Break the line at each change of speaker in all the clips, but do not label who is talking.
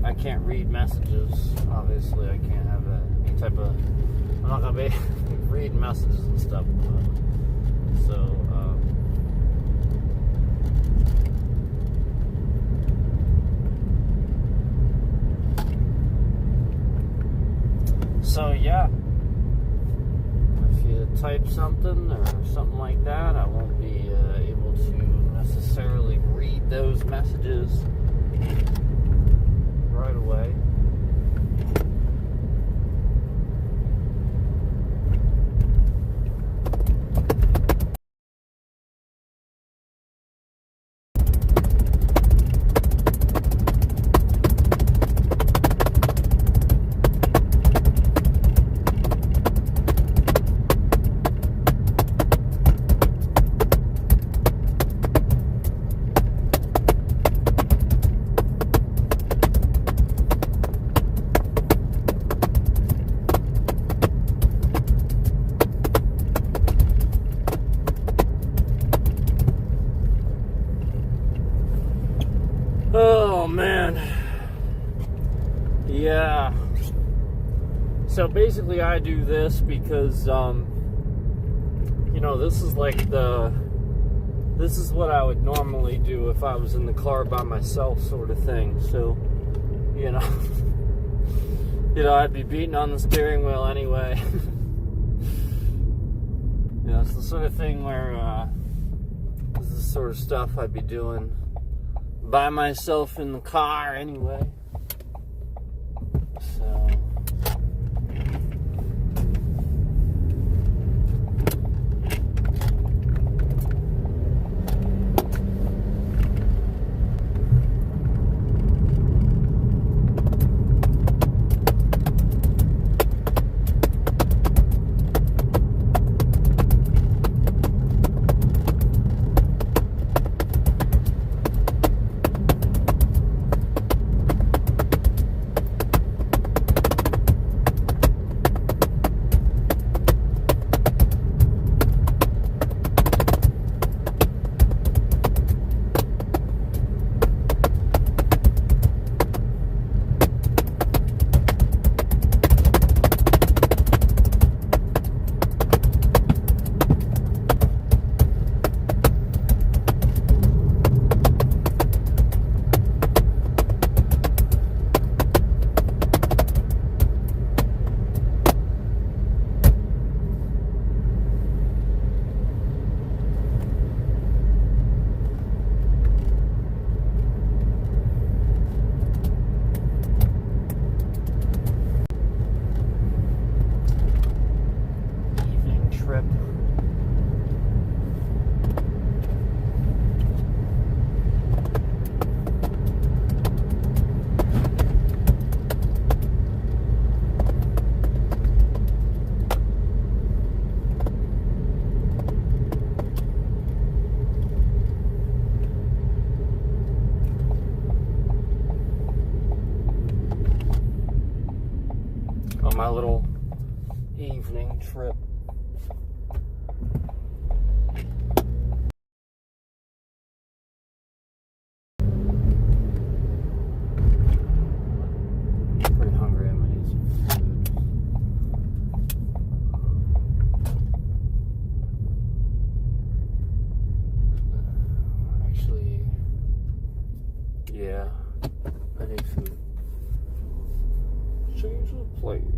I can't read messages. Obviously, I can't have any type of. I'm not gonna be reading messages and stuff. So yeah. If you type something or something like that, I won't be able to necessarily read those messages right away. Oh man, yeah. So basically, I do this because, this is like this is what I would normally do if I was in the car by myself, sort of thing. So, I'd be beating on the steering wheel anyway. It's the sort of thing where this is the sort of stuff I'd be doing by myself in the car anyway. So trip. On my little evening trip. Pretty hungry. I'm gonna eat some food. Actually, yeah, I need food. Change the plane.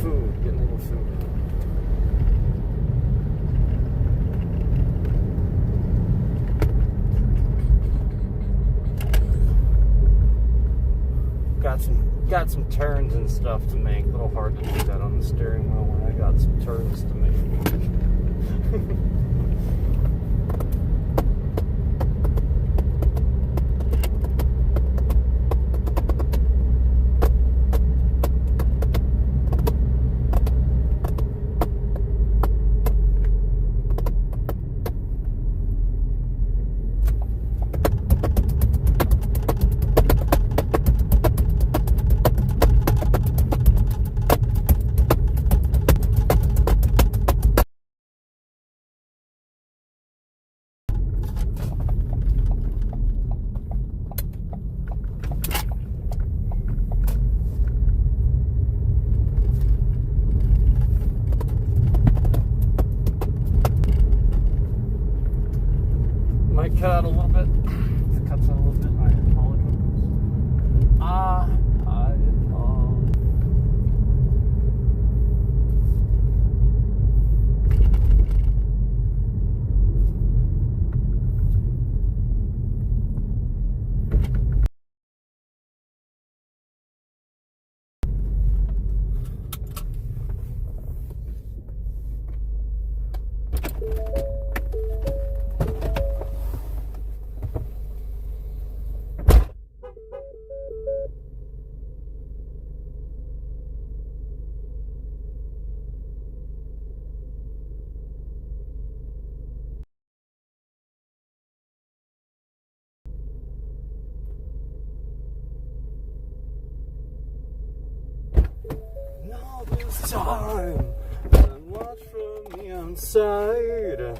food. Getting a little food. Got some turns and stuff to make. A little hard to do that on the steering wheel when I got some turns to make. Might cut out a little bit. If it cuts out a little bit, I apologize. I apologize. Now this time, and watch from the outside.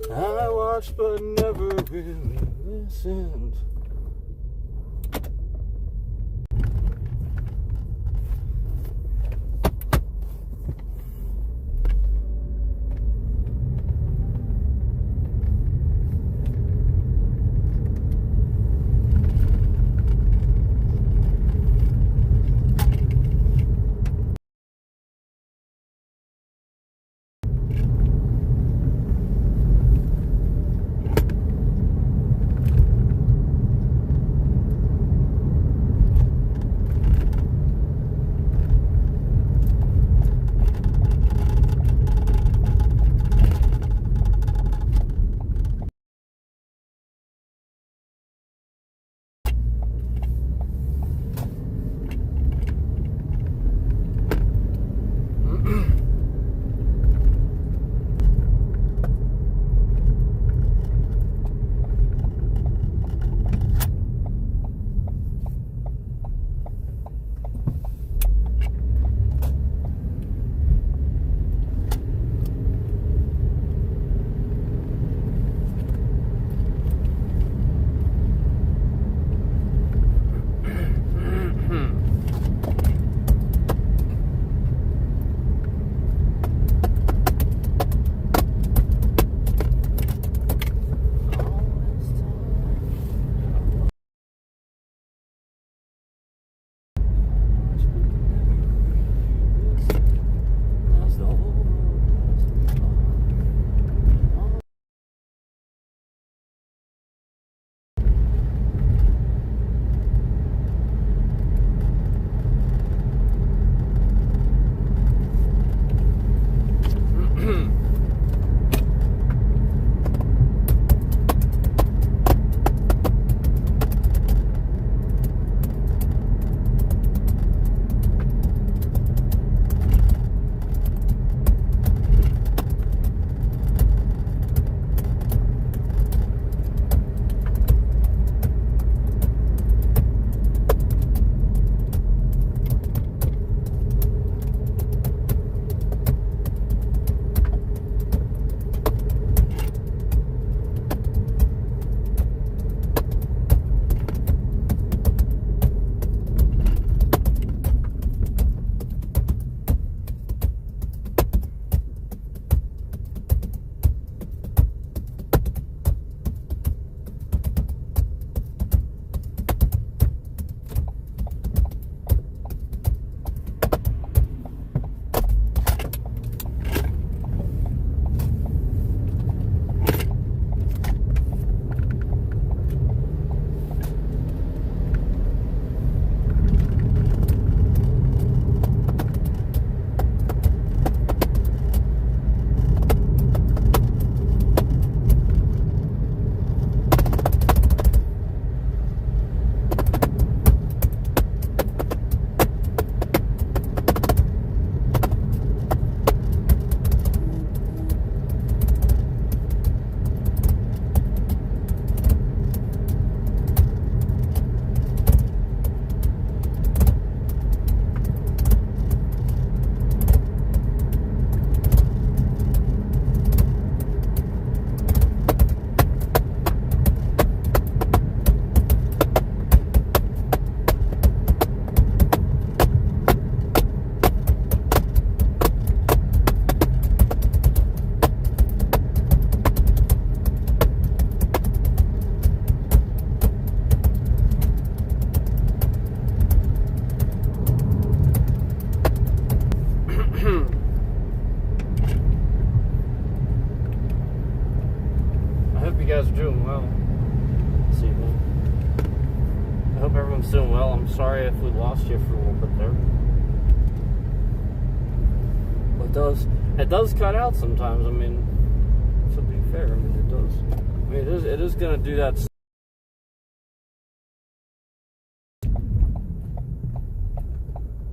I watched but never really listened. I hope you guys are doing well this evening. I hope everyone's doing well. I'm sorry if we lost you for a little bit there. It does cut out sometimes. I mean, to be fair, I mean, it does. I mean, it is going to do that.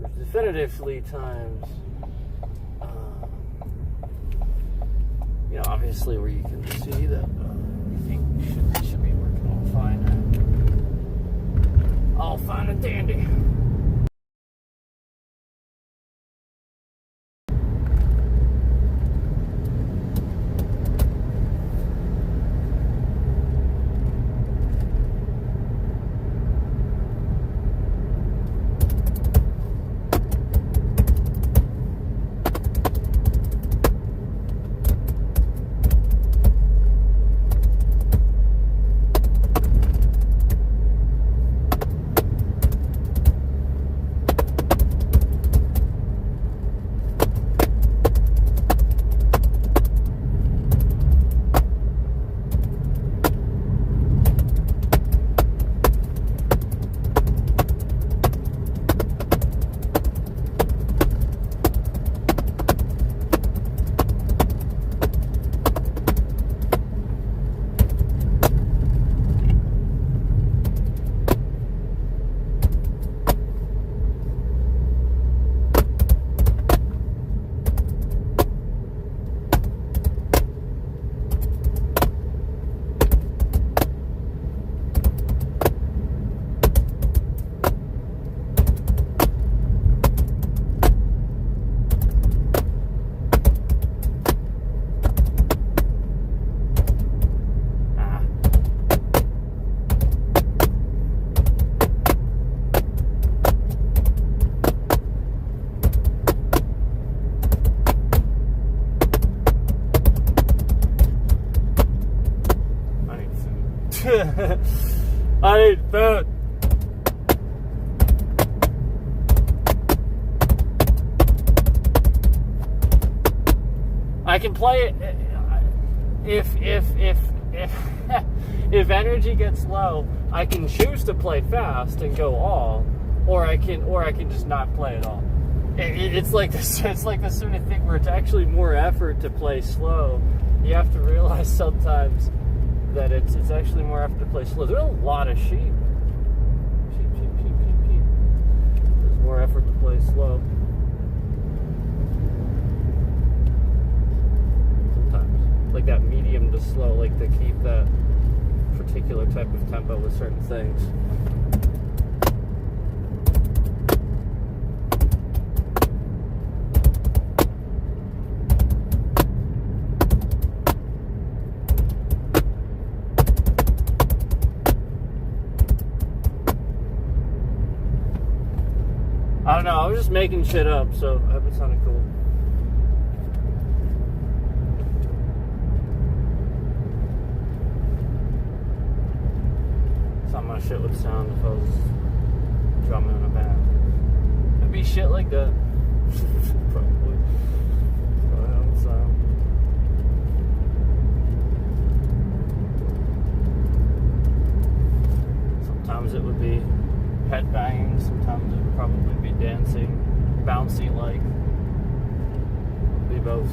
There's definitively times, you know, obviously where you can see that you think should be working all fine. All fine and dandy. I need food. I can play it if energy gets low. I can choose to play fast and go all, or I can just not play at all. It's like this. It's like the sort of thing where it's actually more effort to play slow. You have to realize sometimes that it's actually more effort to play slow. There are a lot of sheep. Sheep. There's more effort to play slow. Sometimes. Like that medium to slow, like to keep that particular type of tempo with certain things. I don't know, I was just making shit up, so I hope it sounded cool. That's how my shit would sound if I was drumming in a band. It'd be shit like that. Probably. Probably how it would sound. Sometimes it would be headbanging, sometimes it would probably be dancing, bouncy like. Be both.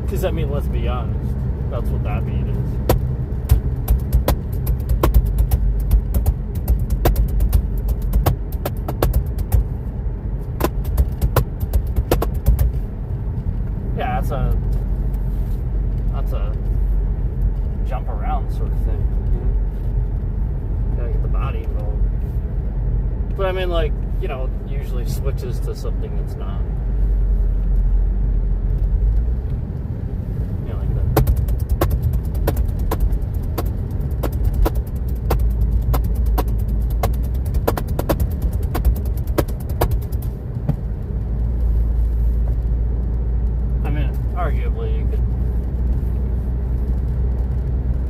Because I mean, let's be honest, that's what that beat is. Yeah, that's a jump around sort of thing. Gotta get the body involved. But I mean, like, you know, usually switches to something that's not. You know, like that. I mean, arguably, you could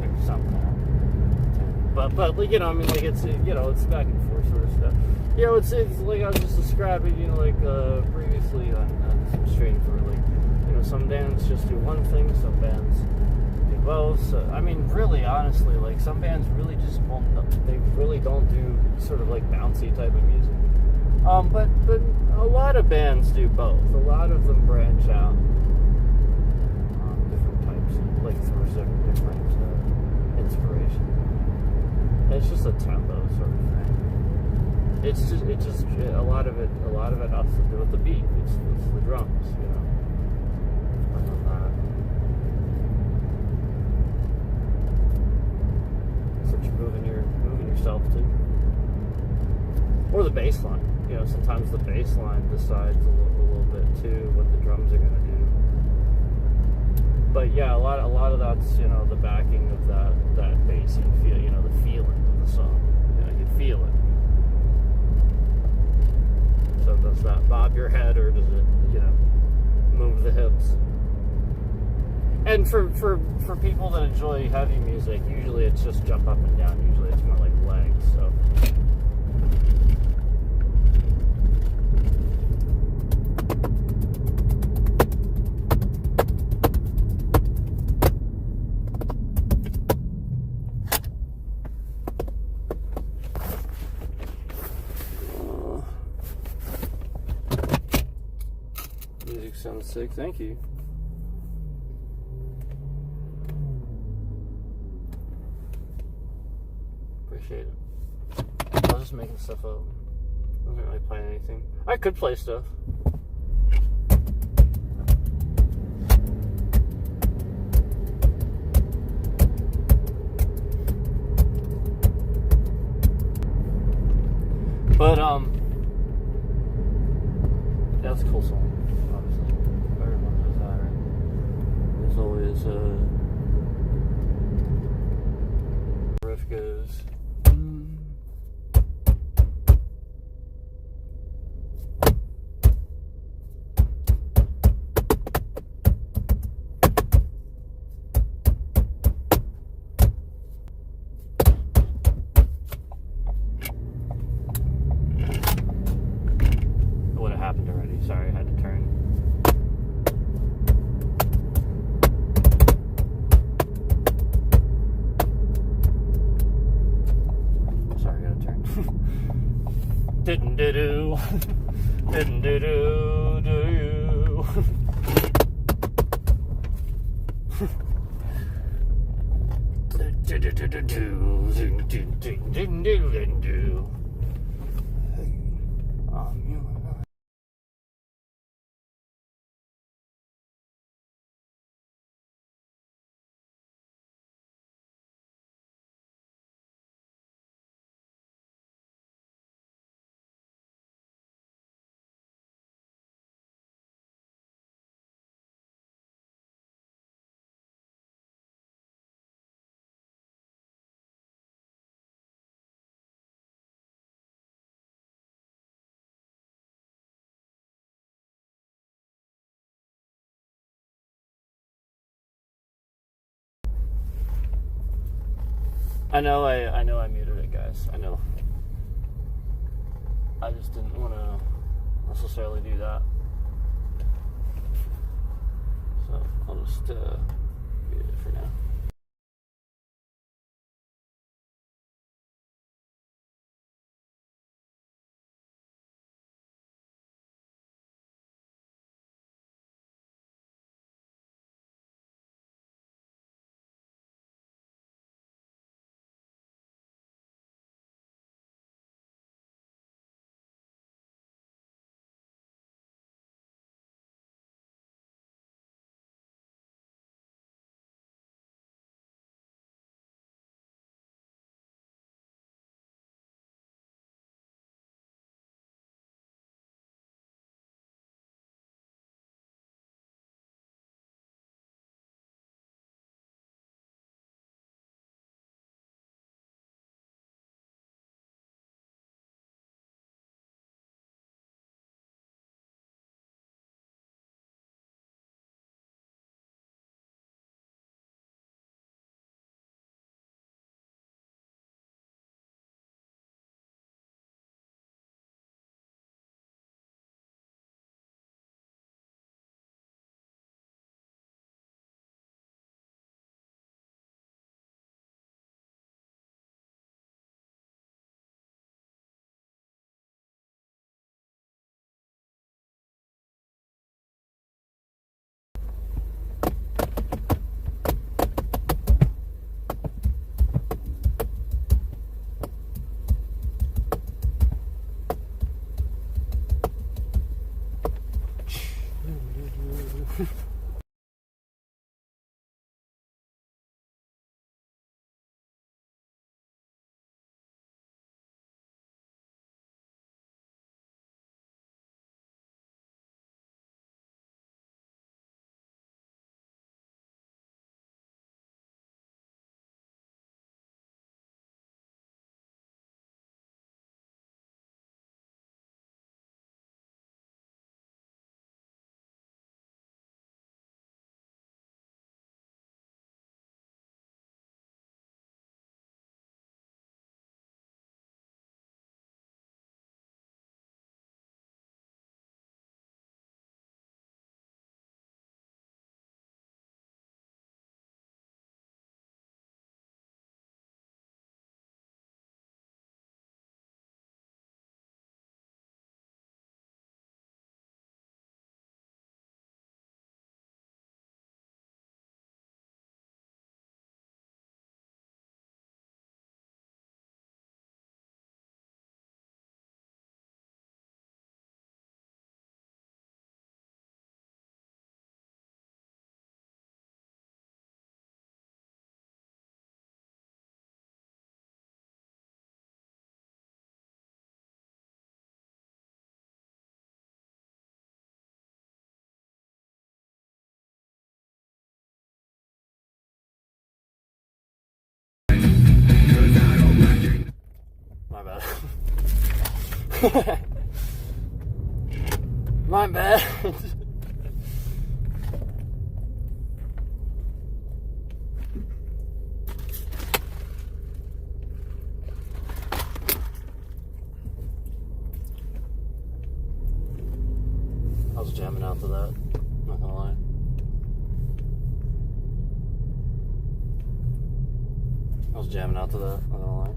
pick something out. But you know, I mean, like, it's, you know, it's back and forth sort of stuff. You know, it's like I was just describing, you know, like previously on some stream for like, you know, some bands just do one thing, some bands do both. So, I mean, really, honestly, like some bands really just won't, they really don't do sort of like bouncy type of music. But a lot of bands do both. A lot of them branch out different types, like through different inspiration. It's just a tempo sort of thing. It just a lot of it has to do with the beat. It's the drums, you know. That's what you're moving yourself to, or the bass line. You know, sometimes the bass line decides a little bit too what the drums are gonna do. But yeah, a lot of that's, you know, the backing of that bassy feel, you know, the feeling of the song. You know, you feel it. So does that bob your head, or does it, you know, move the hips? And for people that enjoy heavy music, usually it's just jump up and down. Usually it's more like legs. So. Music sounds sick. Thank you. Appreciate it. I was just making stuff up. I wasn't really playing anything. I could play stuff. But that's a cool song. Obviously, everyone knows that, right? There's always riff goes. Sorry, I had to turn. Sorry, I gotta turn. Didn't do do. Didn't do do do you. I know I muted it, guys. I know. I just didn't want to necessarily do that. So I'll just mute it for now. My bad. My bad. I was jamming out to that, not gonna lie. I was jamming out to that, not gonna lie.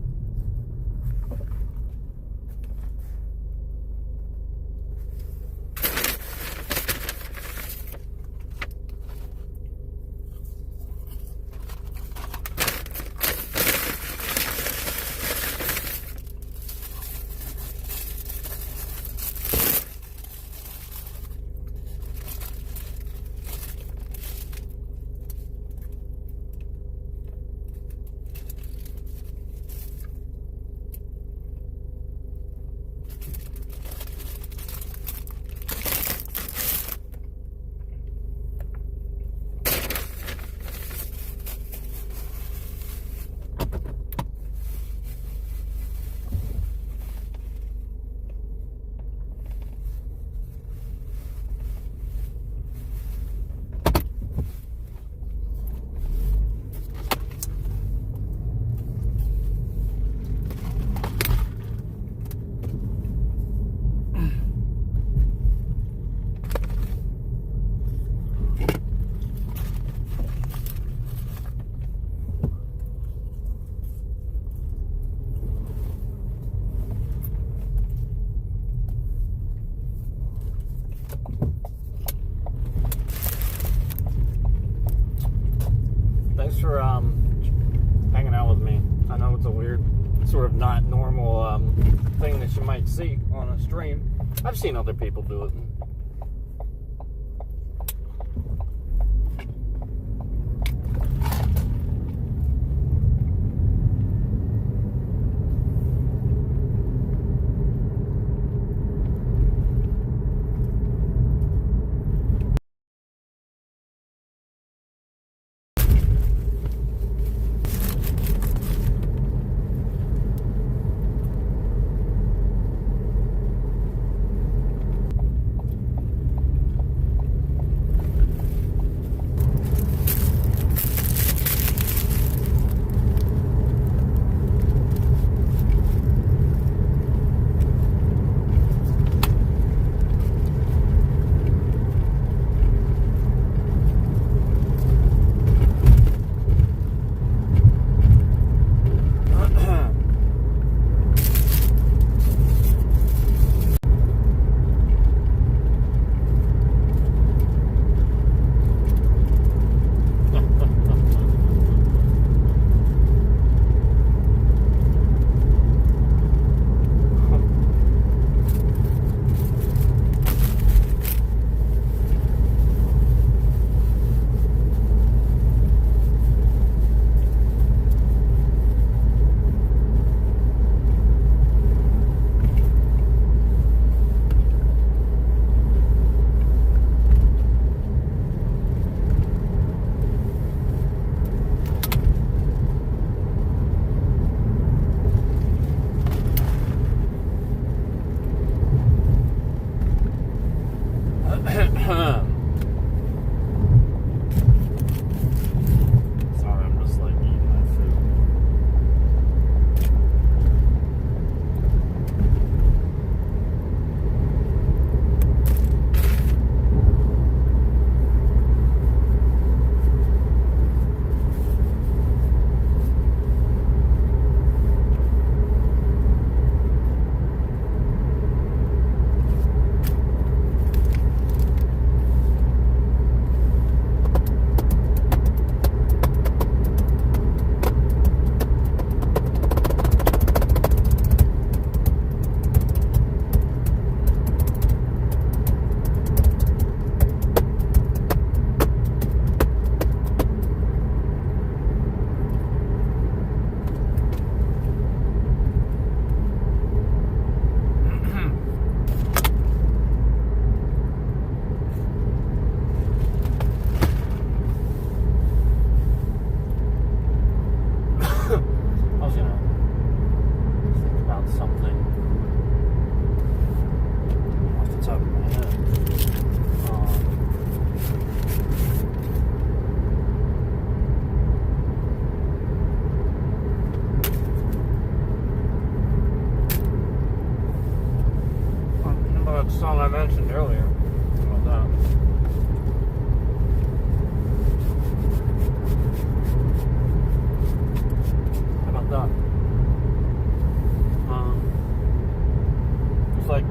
Thanks for hanging out with me. I know it's a weird, sort of not normal thing that you might see on a stream. I've seen other people do it. Sorry, I'm just like eating my food. Song I mentioned earlier. How about that? How about that? It's like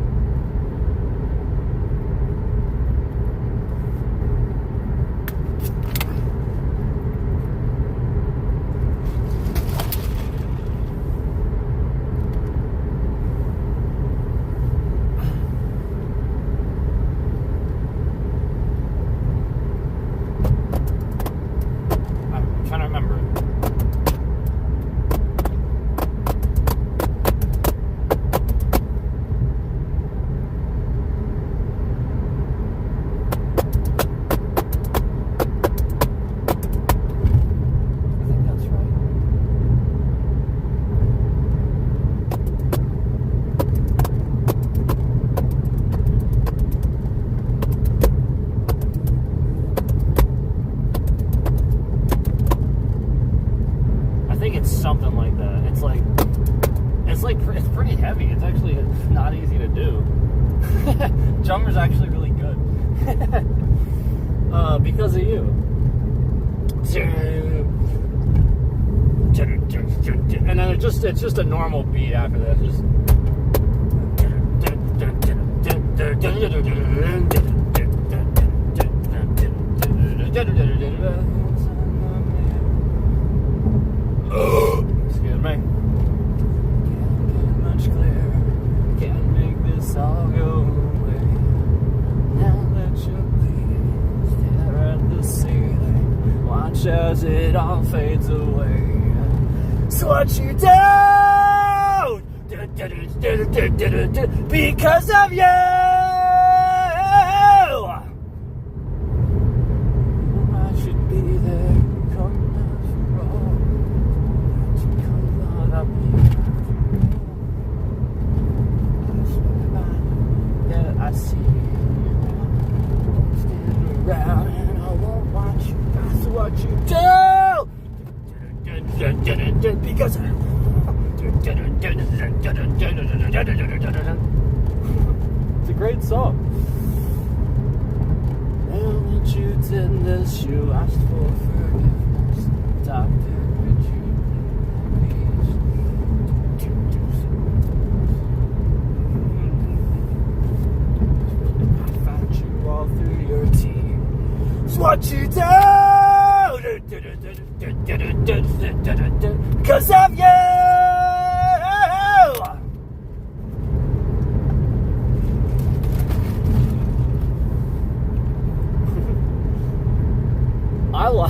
something like that. It's pretty heavy. It's actually not easy to do. Drummer's actually really good. Because of you. And then it's just a normal beat after that. Excuse me. Can't get much clearer. Can't make this all go away. Now that you leave, stare at the ceiling. Watch as it all fades away. So what you do? Because of you. I see you standing around and I won't watch you. That's what you do. Because it's a great song. Now that you did this, you asked for forgiveness. Doctor, would you please all through your team. It's what you do. Because of you.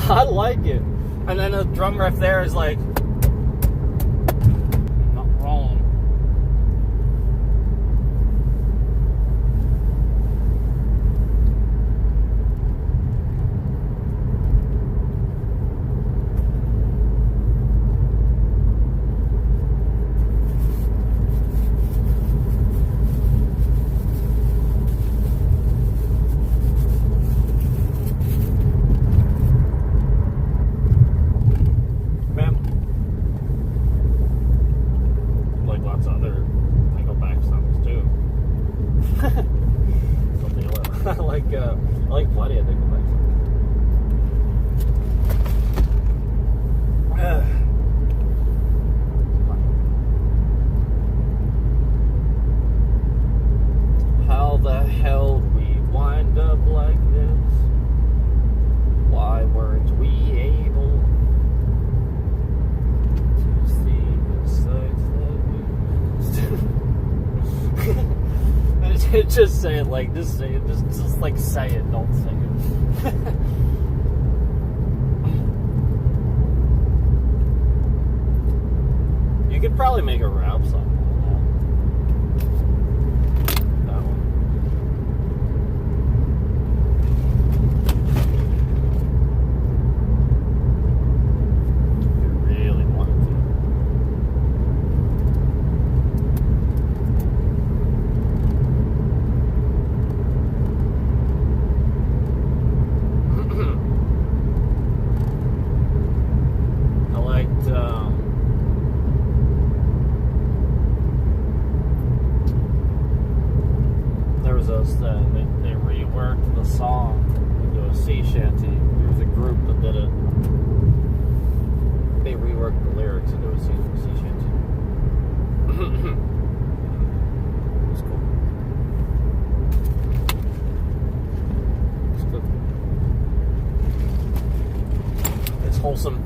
I like it. And then the drum riff there is like not wrong. Something I like. I like plenty of Nickelback songs. How the hell we wind up like this? Why weren't we able to see the sights that we just say it like, just say it, just like say it, don't sing it. You could probably make a rap song. They reworked the song into a sea shanty. There was a group that did it. They reworked the lyrics into a sea shanty. It was cool. It's good. It's wholesome.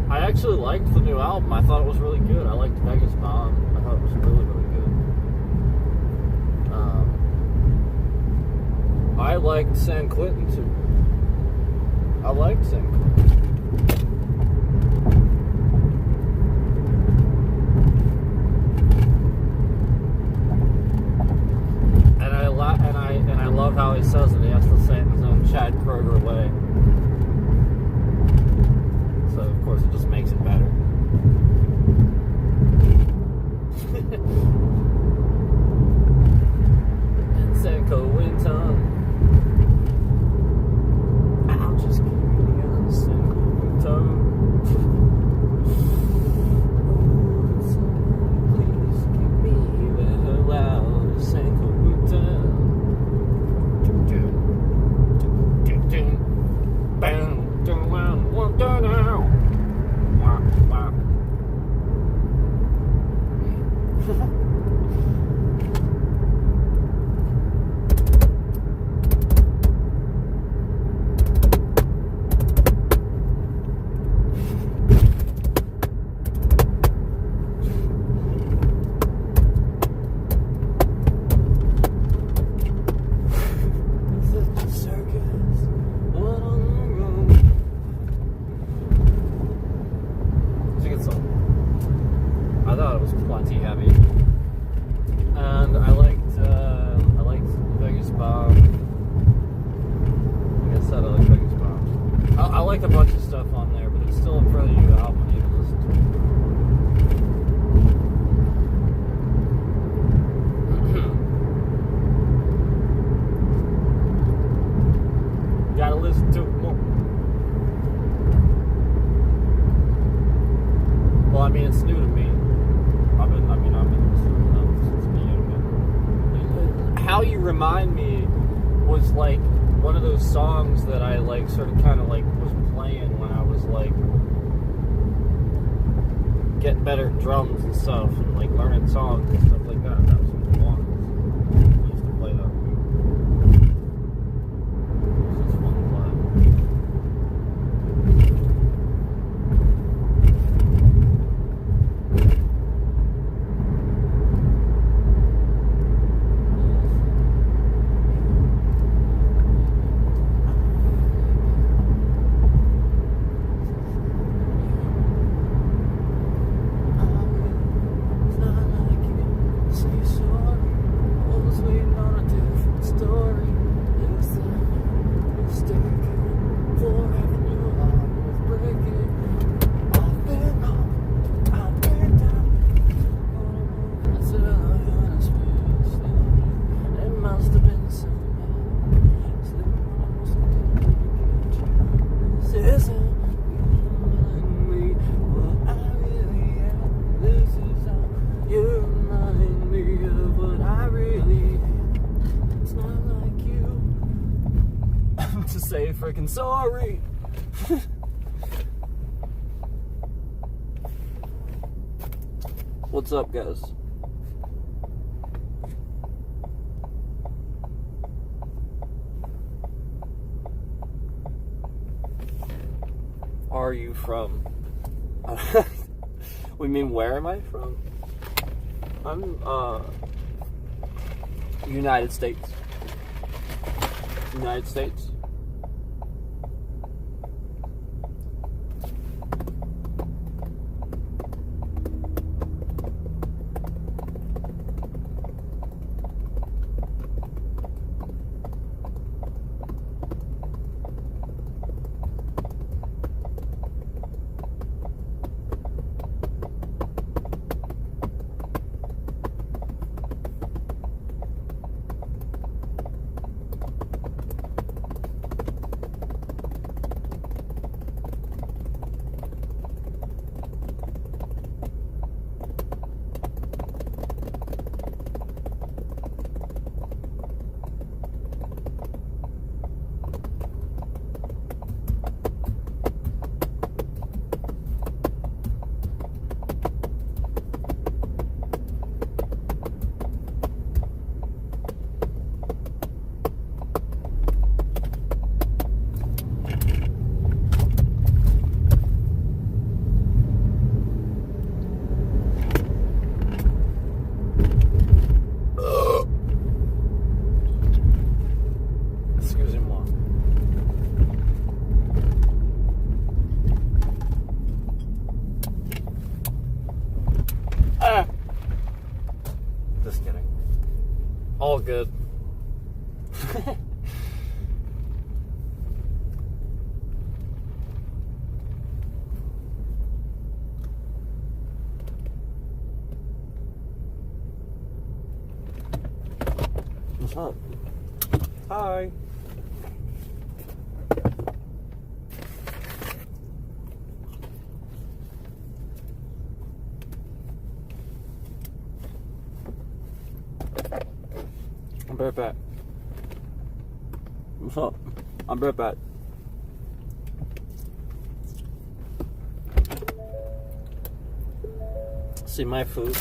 I actually liked the new album. I thought it was really good. I liked Vegas Bomb. I thought it was really, really good. I liked San Quentin too. I liked San Quentin. And I love how he says it. He has to say it in his own Chad Kroeger way. So of course it just makes it better. And San Quentin. I'll just keep me on San Quentin. Please give me the hell out of San Quentin. Bam. I thought it was plenty heavy, and I liked Vegas Bomb. Like I said, I like Vegas Bomb. I liked a bunch of stuff on there, but it's still a pretty new album. I need to listen to. Gotta listen to it more. Well, I mean, it's new to me. I've been listening to them since the beginning. How You Remind Me was like one of those songs that I like sort of kind of like was playing when I was like getting better at drums and stuff and like learning songs and stuff like that. That was what it was. I used to play that. It's fun to play. Say sorry. freaking sorry. What's up, guys? Are you from? We mean, where am I from? I'm United States. United States. Just kidding. All good. What's up? Hi. I'll be right back. What's up? I'll be right back. See my food.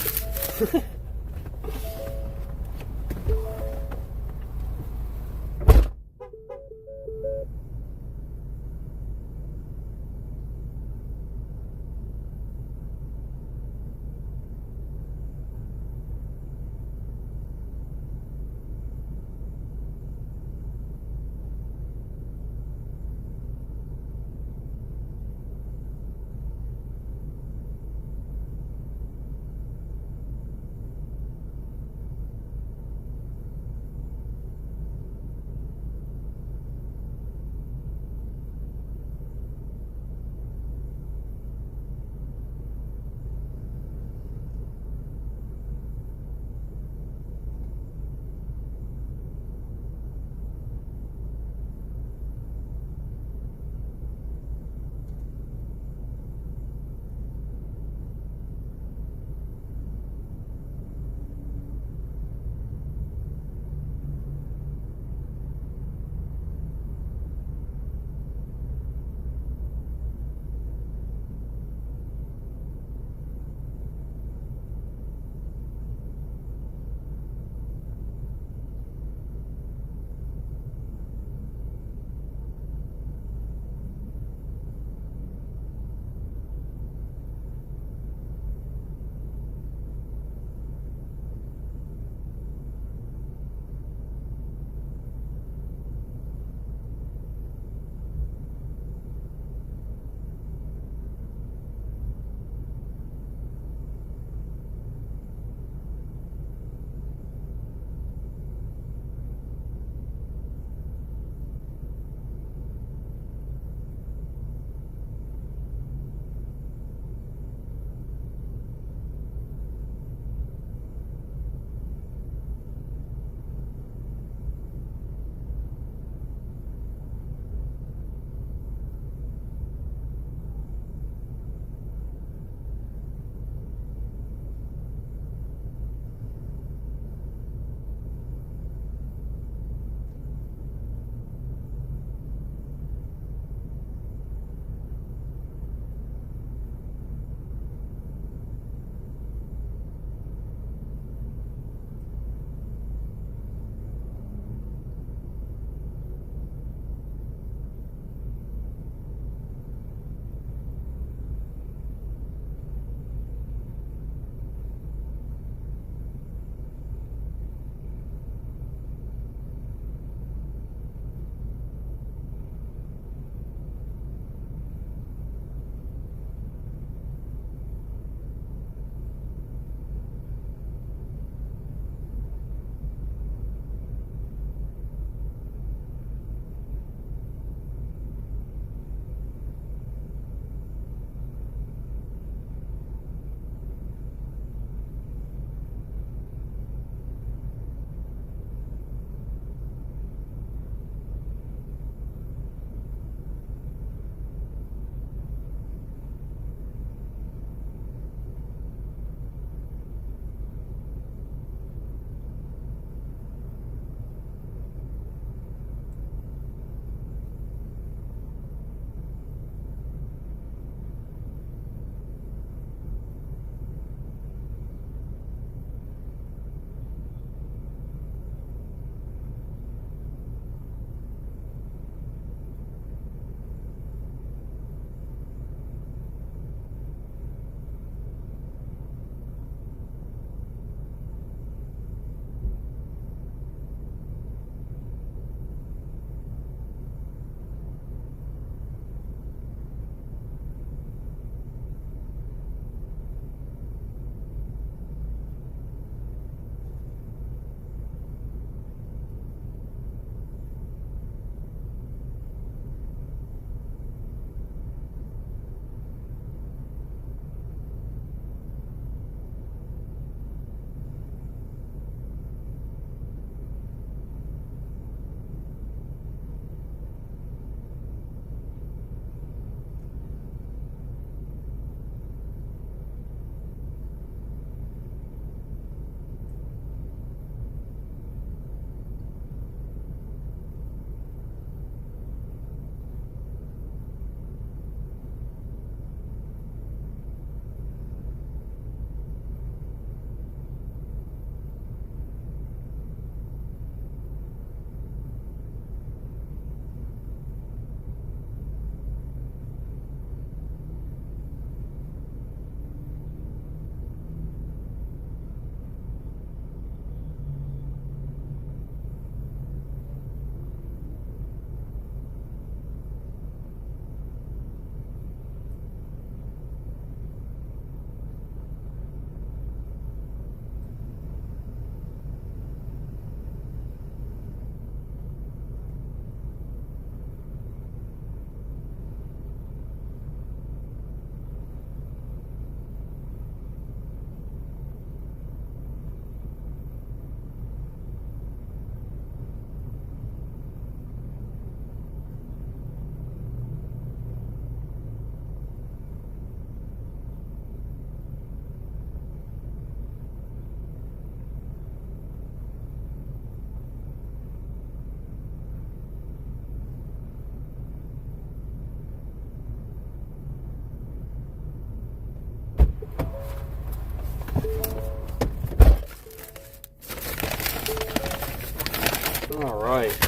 right.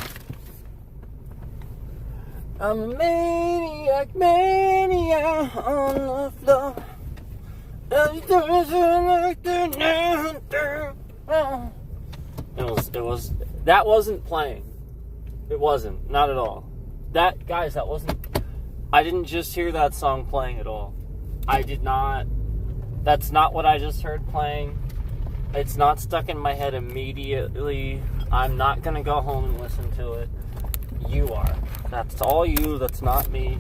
I'm a maniac, maniac on the floor. That wasn't playing. It wasn't, not at all. Guys, that wasn't. I didn't just hear that song playing at all. I did not. That's not what I just heard playing. It's not stuck in my head immediately. I'm not gonna go home and listen to it. You are. That's all you. That's not me.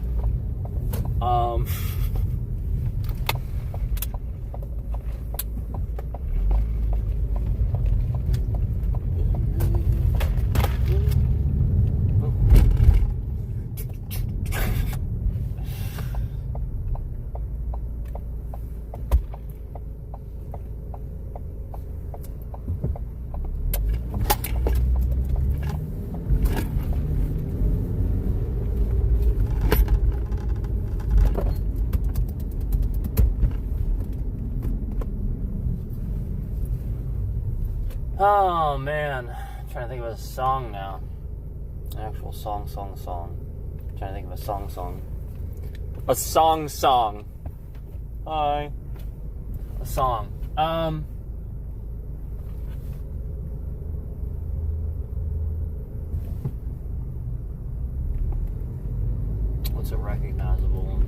Oh man, I'm trying to think of a song now. An actual song. I'm trying to think of a song. A song. Hi. A song. What's a recognizable one?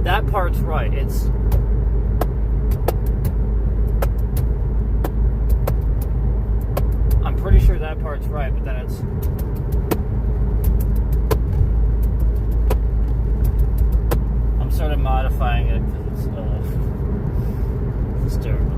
That part's right. It's I'm pretty sure that part's right, but then it's I'm sort of modifying it because it's terrible.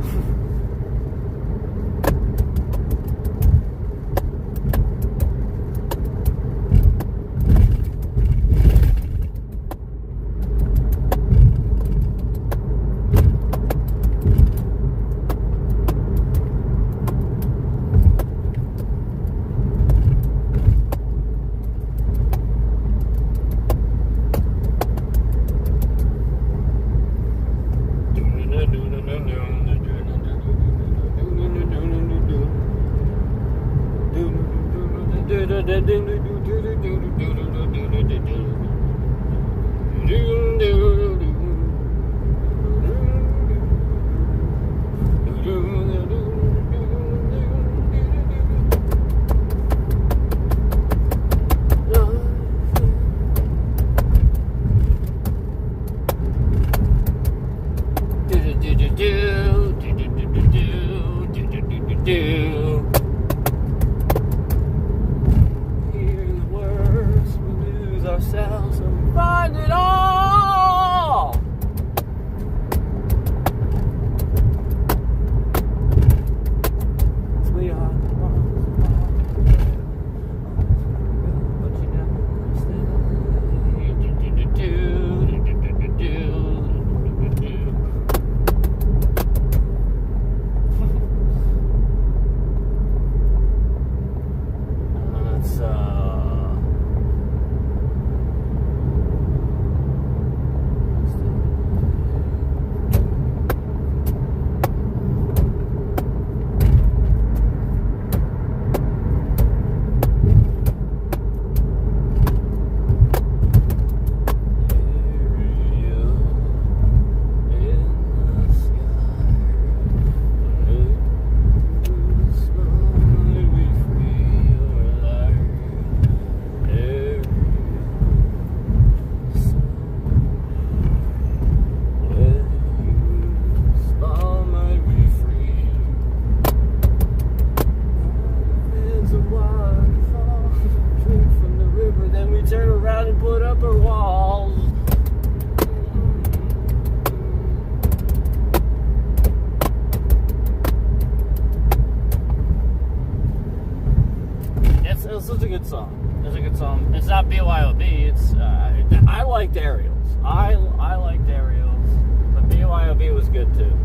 Ourselves and find it all. We are the ones but you never understand. This is a good song. It's a good song. It's not BYOB. It's I liked Aerials. I liked Aerials, but BYOB was good too.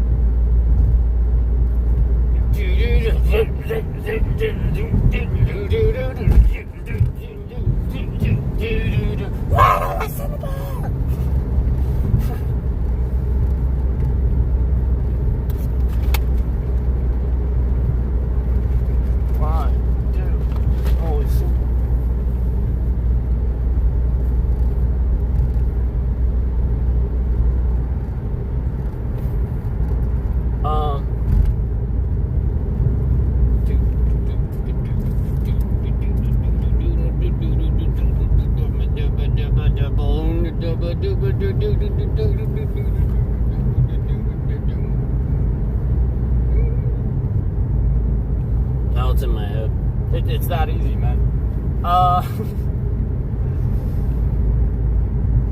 Now it's in my head. It's that easy, man.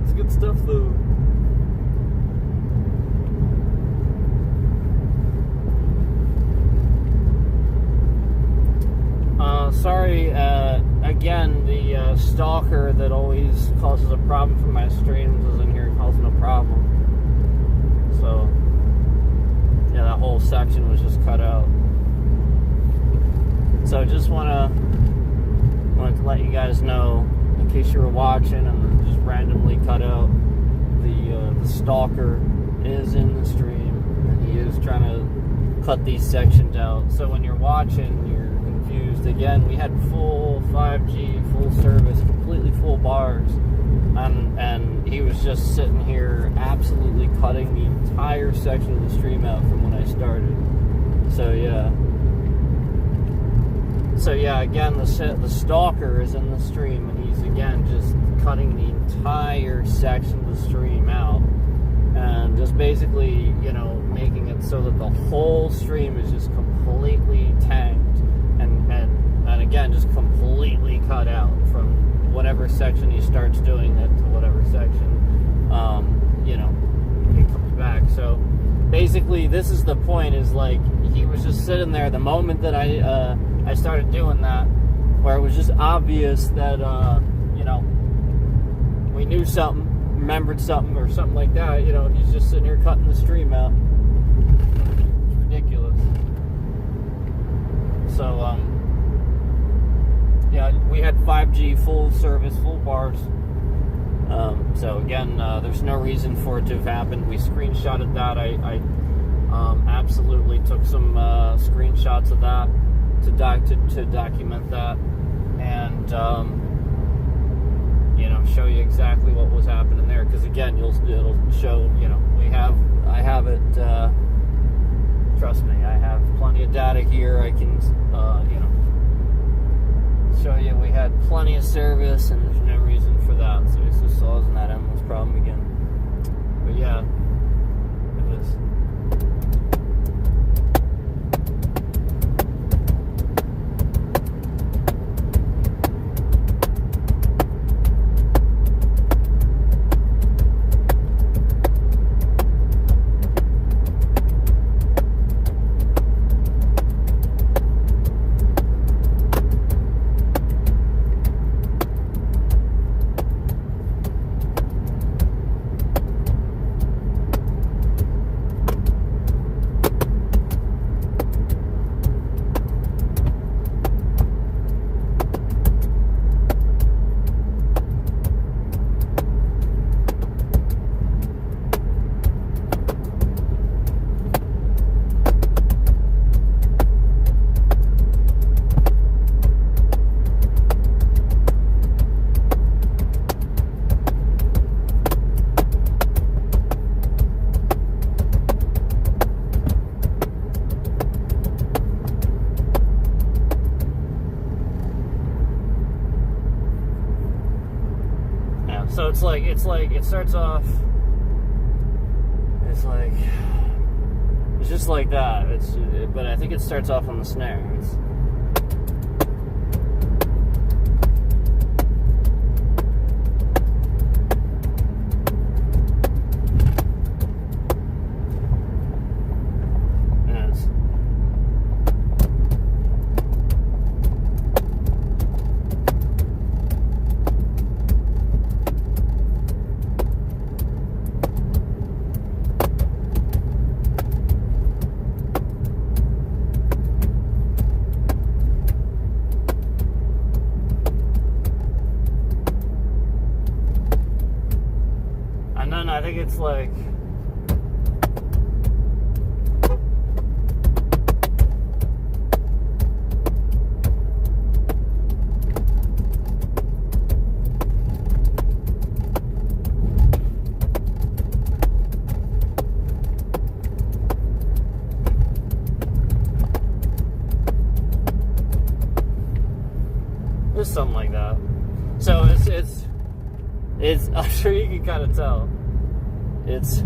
It's good stuff, though. Sorry, again, the stalker that always causes a problem for my streams is in here causing a problem. So, yeah, that whole section was just cut out. So just wanted to let you guys know, in case you were watching and just randomly cut out, the stalker is in the stream, and he is trying to cut these sections out. So when you're watching, you're confused. Again, we had full 5G, full service, completely full bars, and he was just sitting here absolutely cutting the entire section of the stream out from when I started. So yeah, again, the stalker is in the stream, and he's again just cutting the entire section of the stream out, and just basically, making it so that the whole stream is just completely tanked, and again, just completely cut out from whatever section he starts doing it to whatever section, he comes back. So basically, this is the point, is like, he was just sitting there the moment that I started doing that, where it was just obvious that, we knew something, remembered something, or something like that. He's just sitting here cutting the stream out. It's ridiculous. So, yeah, we had 5G, full service, full bars. So again, there's no reason for it to have happened. We screenshotted that. I absolutely took some screenshots of that to document that, and show you exactly what was happening there. Because again, it'll show. I have it. Trust me, I have plenty of data here. I can show you we had plenty of service, and there's no reason for that. So it's just causing that endless problem again. But yeah, it was. So it's like it starts off. It's just like that. But I think it starts off on the snare. think it's like... Just something like that. So it's I'm sure you can kind of tell. It's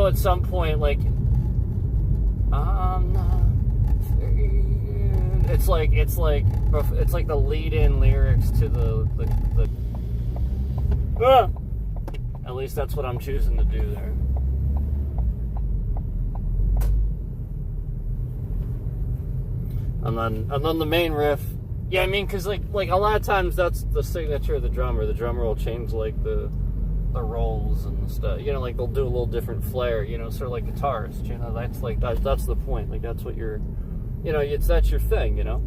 at some point, like, it's like the lead-in lyrics to the at least that's what I'm choosing to do there. And then the main riff, yeah, I mean, because like a lot of times that's the signature of the drummer. The drummer will change like the rolls and stuff, you know, like they'll do a little different flair, you know, sort of like guitarists, you know, that's like that's the point, like that's what you're, you know, that's your thing, you know.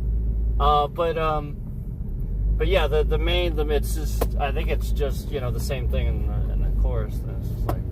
But yeah, the main, it's just, I think it's just, you know, the same thing in the chorus. It's just like,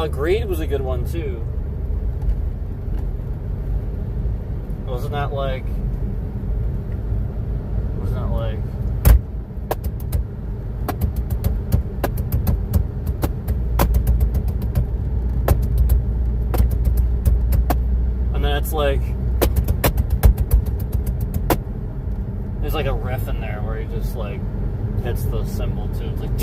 Greed was a good one too. Wasn't that like? And then it's like, there's like a riff in there where he just like hits the cymbal too. It's like.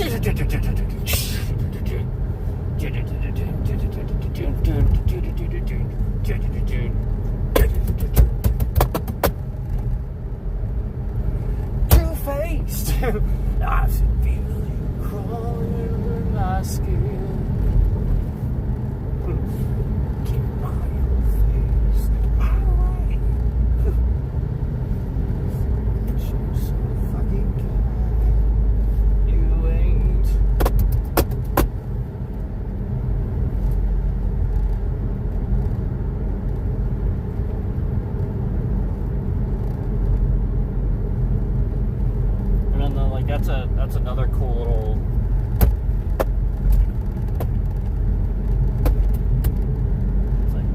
Two-faced, I feel you crawling under my skin. Keep my face my way. You're so fucking good. You ain't. That's another cool little. It's like,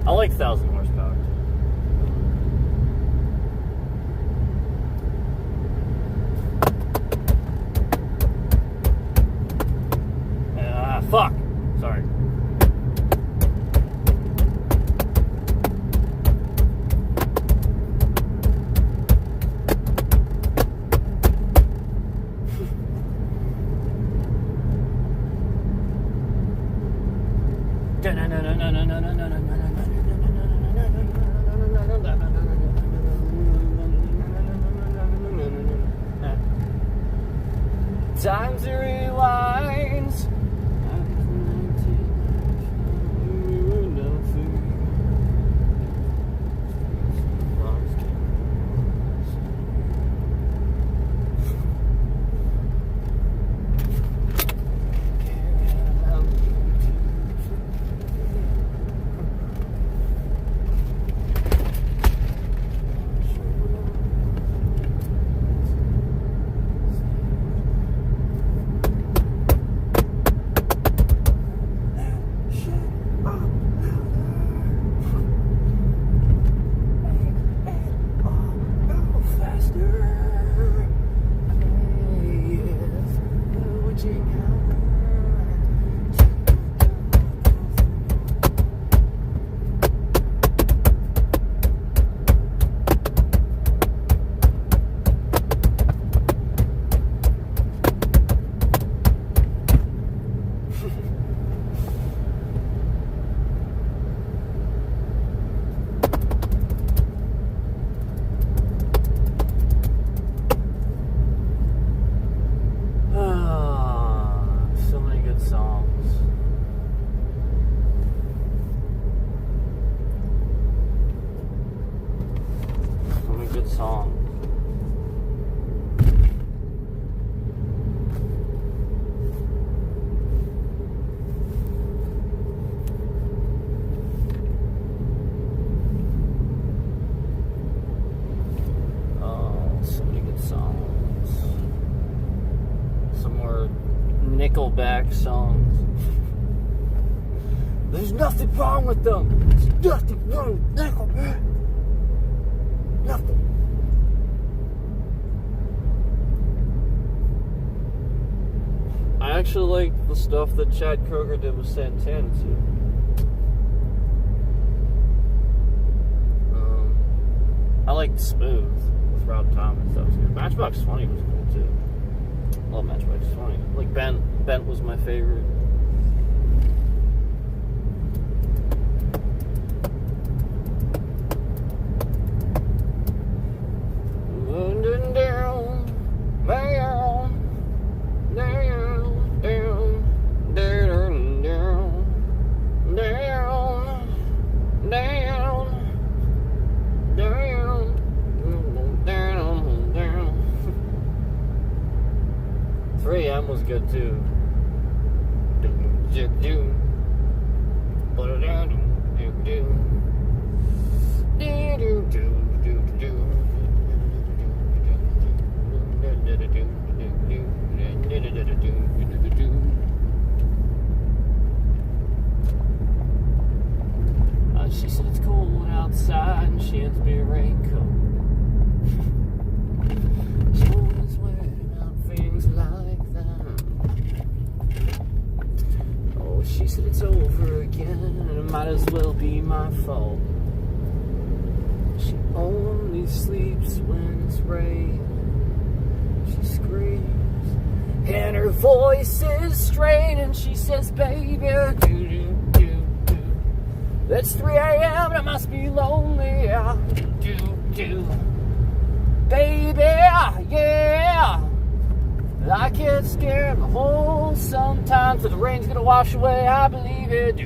I like 1,000 horsepower. Fuck. Sorry. Nickelback songs. There's nothing wrong with them. There's nothing wrong with Nickelback. Nothing. I actually like the stuff that Chad Kroeger did with Santana too. I liked Smooth with Rob Thomas. That was good. Matchbox 20 was cool too. Love Matchbox 20. Like Bent was my favorite. Was good too. She said it's cold outside and she hands me a raincoat. She always worried about things like that. Oh, she said it's over again and it might as well be my fault. She only sleeps when it's raining. She screams and her voice is strained and she says, baby, it's 3 a.m. and I must be lonely. Baby, yeah. I get scared in the hole sometimes, but the rain's gonna wash away, I believe it.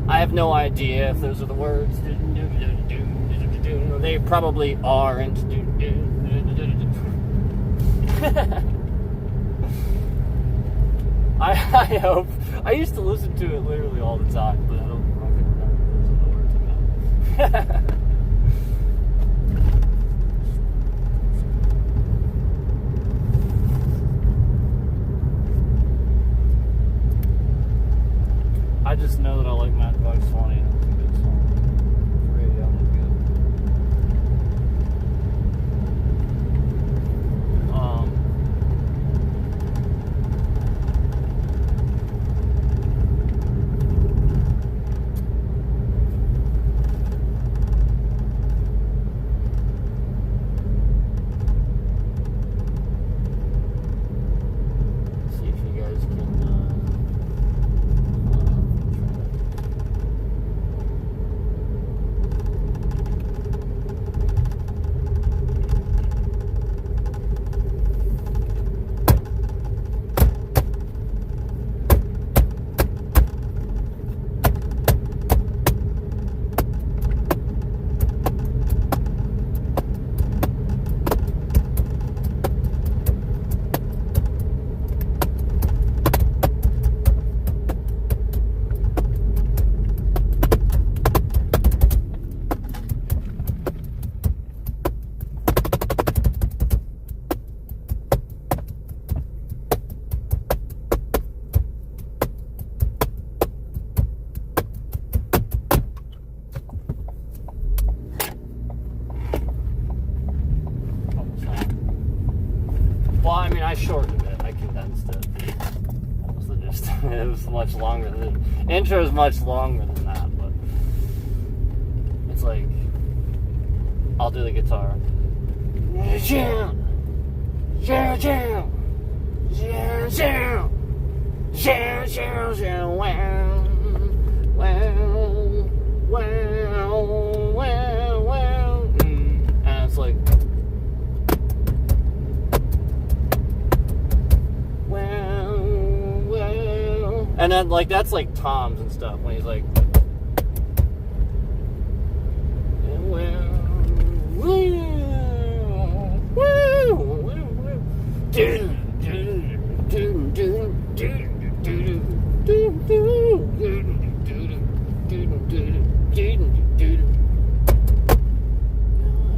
I have no idea if those are the words. They probably aren't. I hope. I used to listen to it literally all the time, but I don't remember those are the words now. I just know that I like Matchbox 20 and it's a good song. Radio was good. See if you guys can I shortened it. I condensed it. That was the gist. It was much longer than intro is much longer than that, but it's like I'll do the guitar. Jam, jam, jam, jam, jam, jam, jam, jam. Wow, wow, wow, wow, wow. And it's like. And then, like, that's like Tom's and stuff when he's like,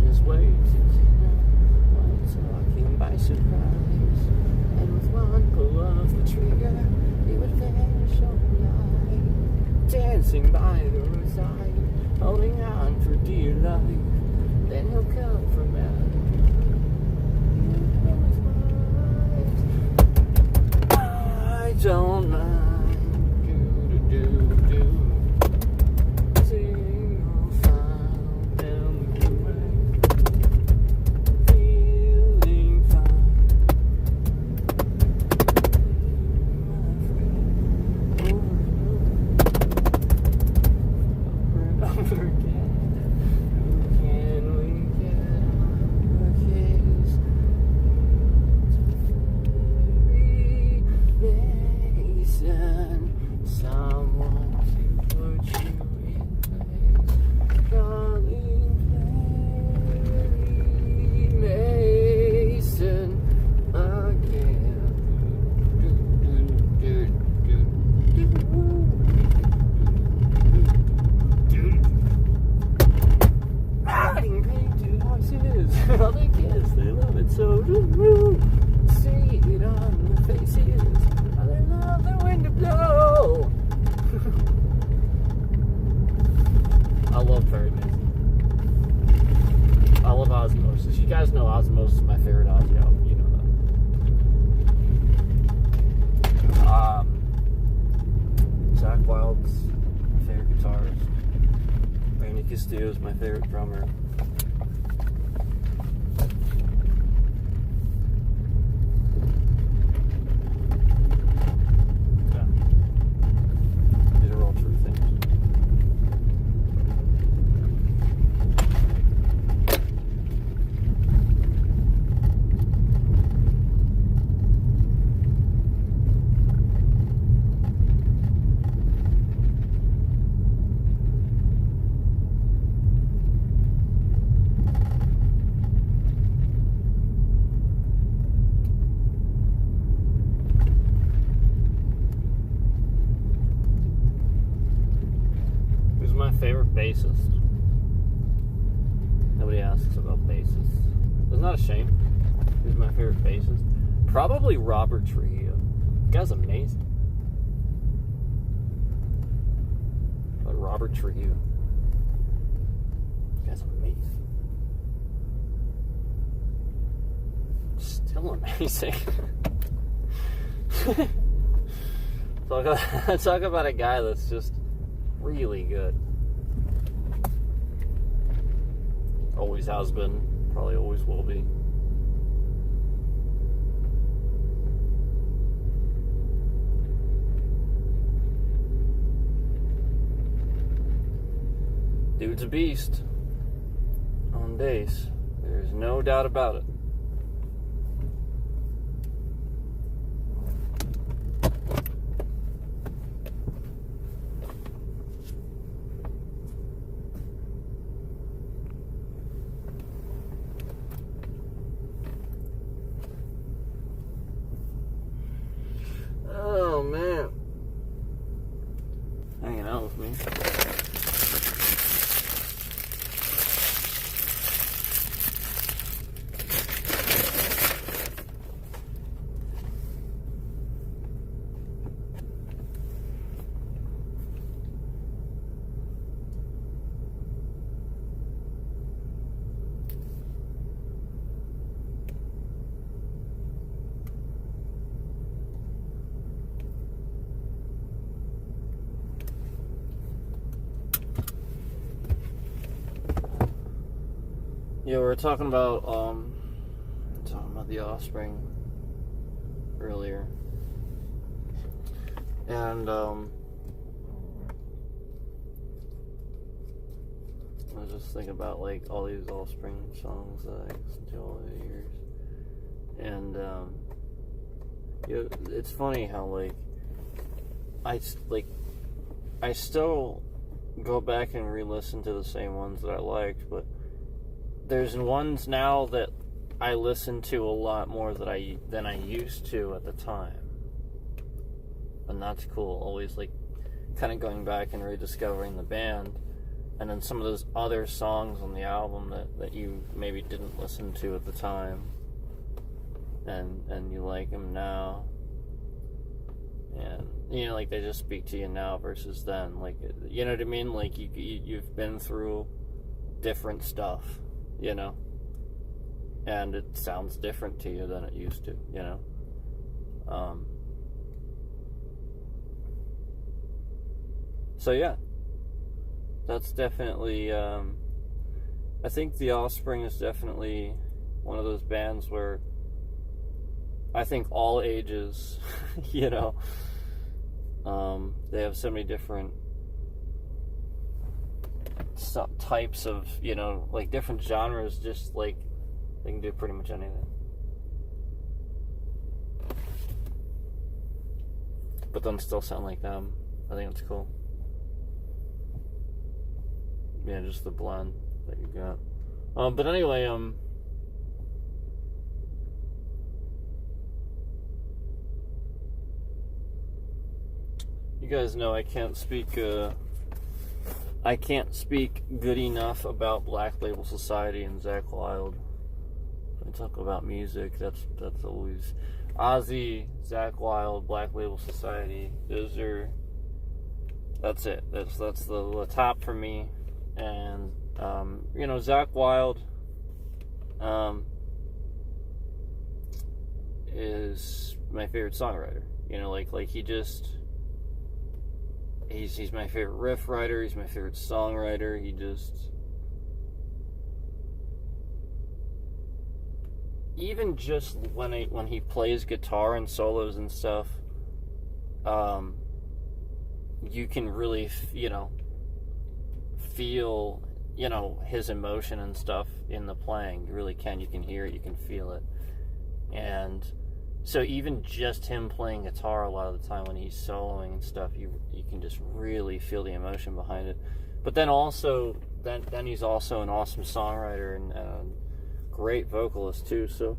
his ways, her side, holding on for dear life. Then he'll come from out. I don't mind. Do. Single file down the way. Feeling fine. My friend, over and over again. Who can we get on our case? Mason, someone to put you in place. Calling Perry Mason again. Riding painted horses, all the kids, they love it so. See it on their faces. They love the wind to blow. I love Perry Mason. I love Osmosis. You guys know Osmosis is my favorite Ozzy album. You know that. Zakk Wylde's my favorite guitarist. Randy Castillo is my favorite drummer. These are all true things. Who's my favorite bassist? Nobody asks about bassists. Isn't that a shame? Who's my favorite bassist? Probably Robert Trujillo. The guy's amazing. But Robert Trujillo. The guy's amazing. Still amazing. Talk about a guy that's just really good. Always has been, probably always will be. Dude's a beast on bass. There's no doubt about it. Oh man, hanging out with me. Yeah, we were talking about the Offspring earlier, and I was just thinking about like all these Offspring songs that I listened to all the years, and it's funny how I still go back and re-listen to the same ones that I liked, but there's ones now that I listen to a lot more than I used to at the time. And that's cool. Always kind of going back and rediscovering the band. And then some of those other songs on the album that you maybe didn't listen to at the time. And you like them now. And, you know, like, they just speak to you now versus then. Like, you know what I mean? Like, you've been through different stuff, you know? And it sounds different to you than it used to, you know? So, yeah. That's definitely, I think The Offspring is definitely one of those bands where I think all ages, you know, they have so many different types of, you know, like different genres, just like they can do pretty much anything. But then still sound like them. I think it's cool. Yeah, just the blend that you got. But anyway, you guys know I can't speak good enough about Black Label Society and Zakk Wylde. When I talk about music, that's always Ozzy, Zakk Wylde, Black Label Society. That's it. That's the top for me. And you know, Zakk Wylde is my favorite songwriter. You know, like he's my favorite riff writer, he's my favorite songwriter. He just, even just when he plays guitar and solos and stuff, you can really, you know, feel, you know, his emotion and stuff in the playing. You really can. You can hear it, you can feel it. And so even just him playing guitar a lot of the time when he's soloing and stuff, you can just really feel the emotion behind it. But then also, then he's also an awesome songwriter and great vocalist too. So,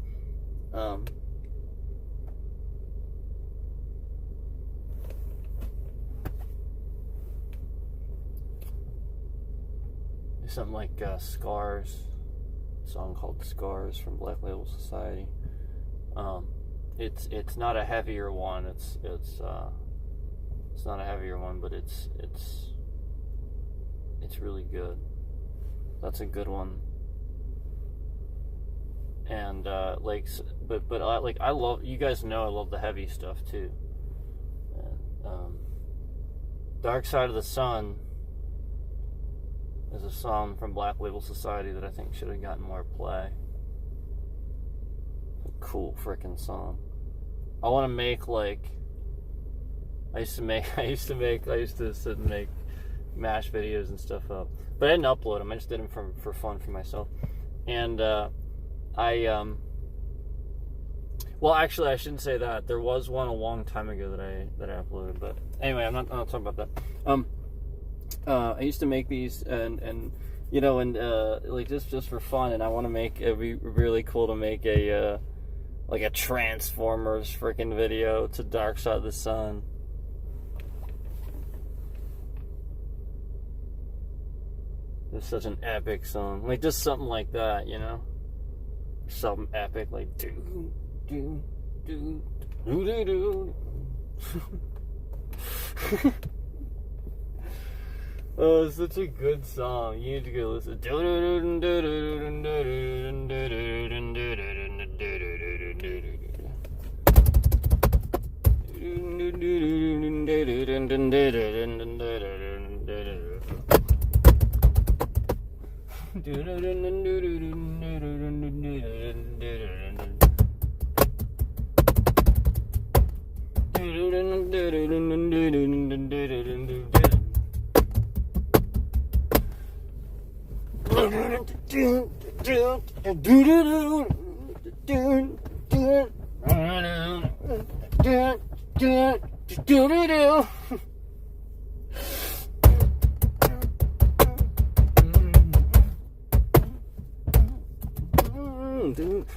something like Scars, a song called Scars from Black Label Society. It's not a heavier one. It's not a heavier one, but it's really good. That's a good one. And like, but I love, you guys know I love the heavy stuff too. And, Dark Side of the Sun is a song from Black Label Society that I think should have gotten more play. A cool freaking song. I want to make, like, I used to sit and make MASH videos and stuff up, but I didn't upload them. I just did them for fun for myself. And well, actually, I shouldn't say that. There was one a long time ago that I uploaded, but anyway, I'm not talking about that. I used to make these and you know, and like just for fun, and I want to make, it'd be really cool to make a like a Transformers freaking video to Dark Side of the Sun. It's such an epic song. Like, just something like that, you know? Something epic, like do do do do do do. Oh, it's such a good song. You need to go listen.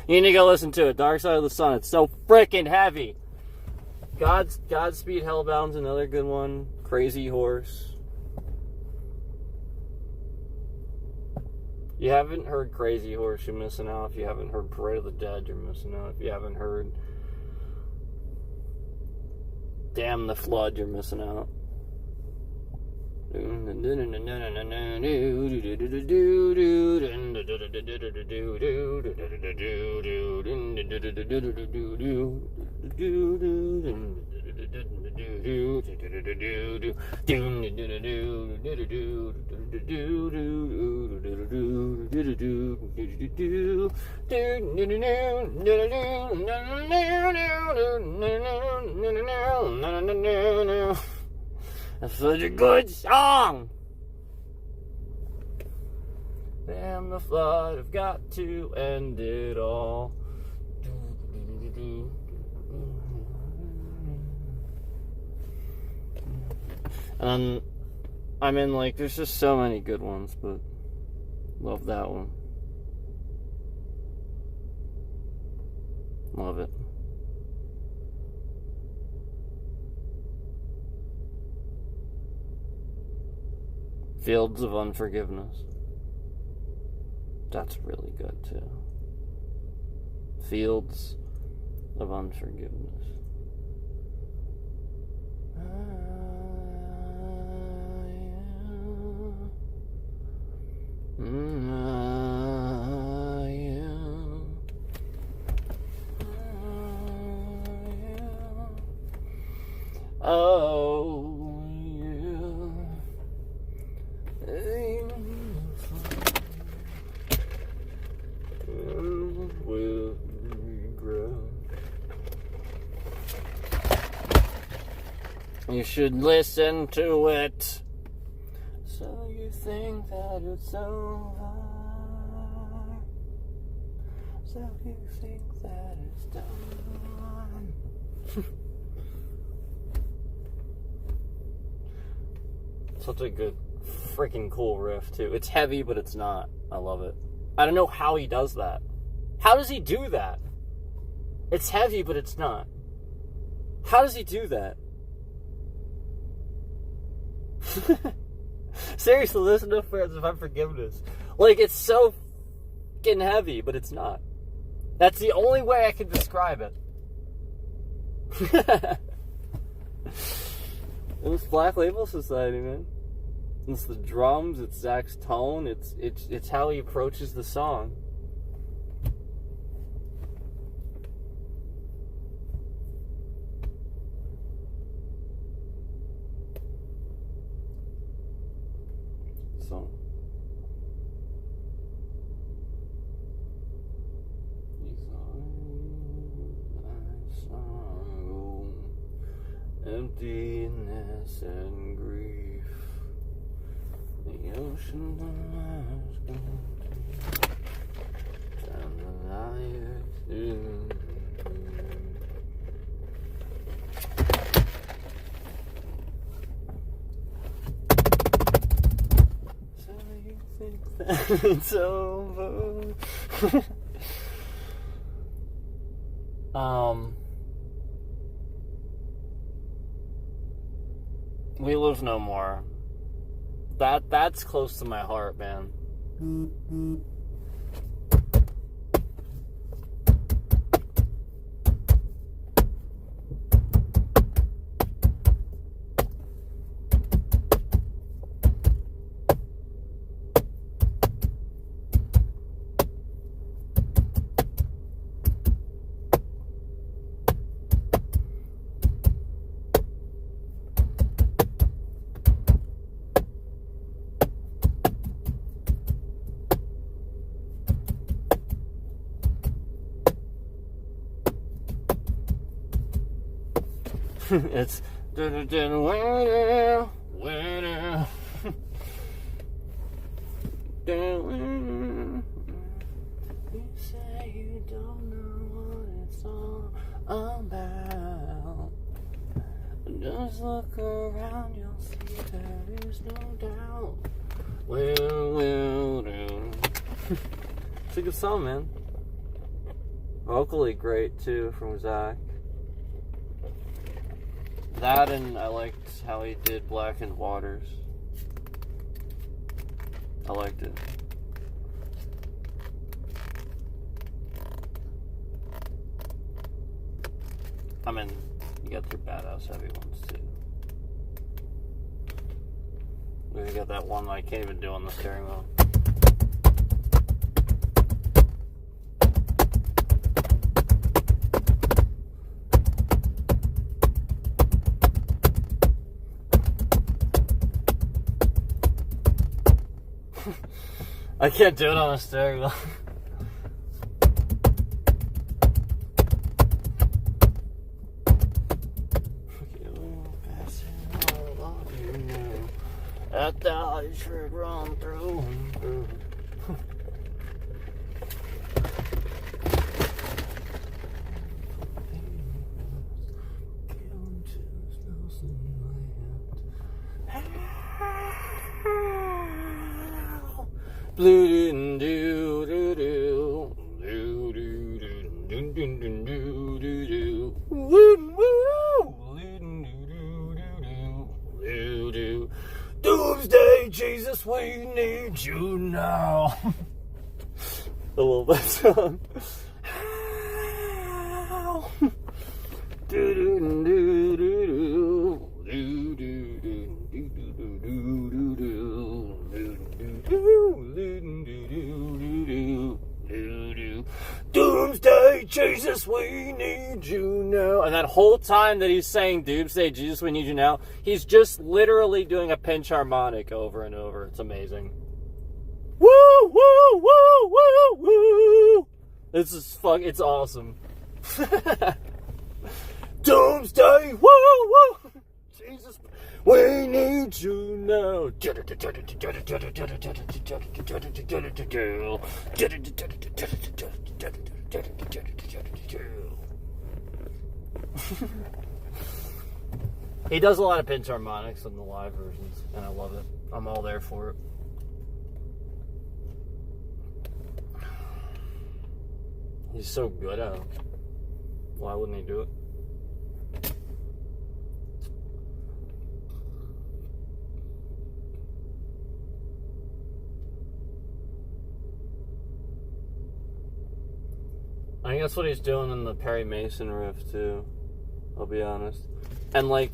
You need to go listen to it. Dark Side of the Sun. It's so freaking heavy. Godspeed Hellbound's another good one. Crazy Horse. You haven't heard Crazy Horse, you're missing out. If you haven't heard Parade of the Dead, you're missing out. If you haven't heard Damn the Flood, you're missing out. That's such a good song. Damn the Flood, I've got to end it all. And I mean, like, there's just so many good ones, but love that one. Love it. Fields of Unforgiveness. That's really good too. Fields of Unforgiveness. Oh, yeah. With regret. You should listen to it. So you think that it's over. So you think that it's done. Such a good freaking cool riff too. It's heavy, but it's not. I love it. I don't know how he does that. How does he do that? It's heavy, but it's not. How does he do that? Seriously, listen to Fields of Unforgiveness. Like, it's so fucking heavy, but it's not. That's the only way I can describe it. It was Black Label Society, man. It's the drums, it's Zach's tone, it's how he approaches the song. So emptiness and grief. The ocean has gone to turn the light to. So you think that it's over? We Live No More. That's close to my heart, man. It's you say you don't know what it's all about. Just look around, you'll see there is no doubt. It's a good song, man. Vocally great too from Zach. That, and I liked how he did Blackened Waters. I liked it. I mean, get their badass heavy ones too. We got that one that I can't even do on the steering wheel. I can't do it on a steering wheel. At the I should run through and through. Blue do do do do do do do do do do do woo woo do do. Doomsday, Jesus, we need you now. I love that song. Do do do do do do do do do do do. Doomsday, Jesus, we need you now. And that whole time that he's saying Doomsday, Jesus, we need you now, he's just literally doing a pinch harmonic over and over. It's amazing. Woo, woo, woo, woo, woo. This is it's awesome. Doomsday, woo, woo. Jesus, we need you now. He does a lot of pinch harmonics in the live versions, and I love it. I'm all there for it. He's so good at it. Why wouldn't he do it? I think that's what he's doing in the Perry Mason riff too, I'll be honest. And like,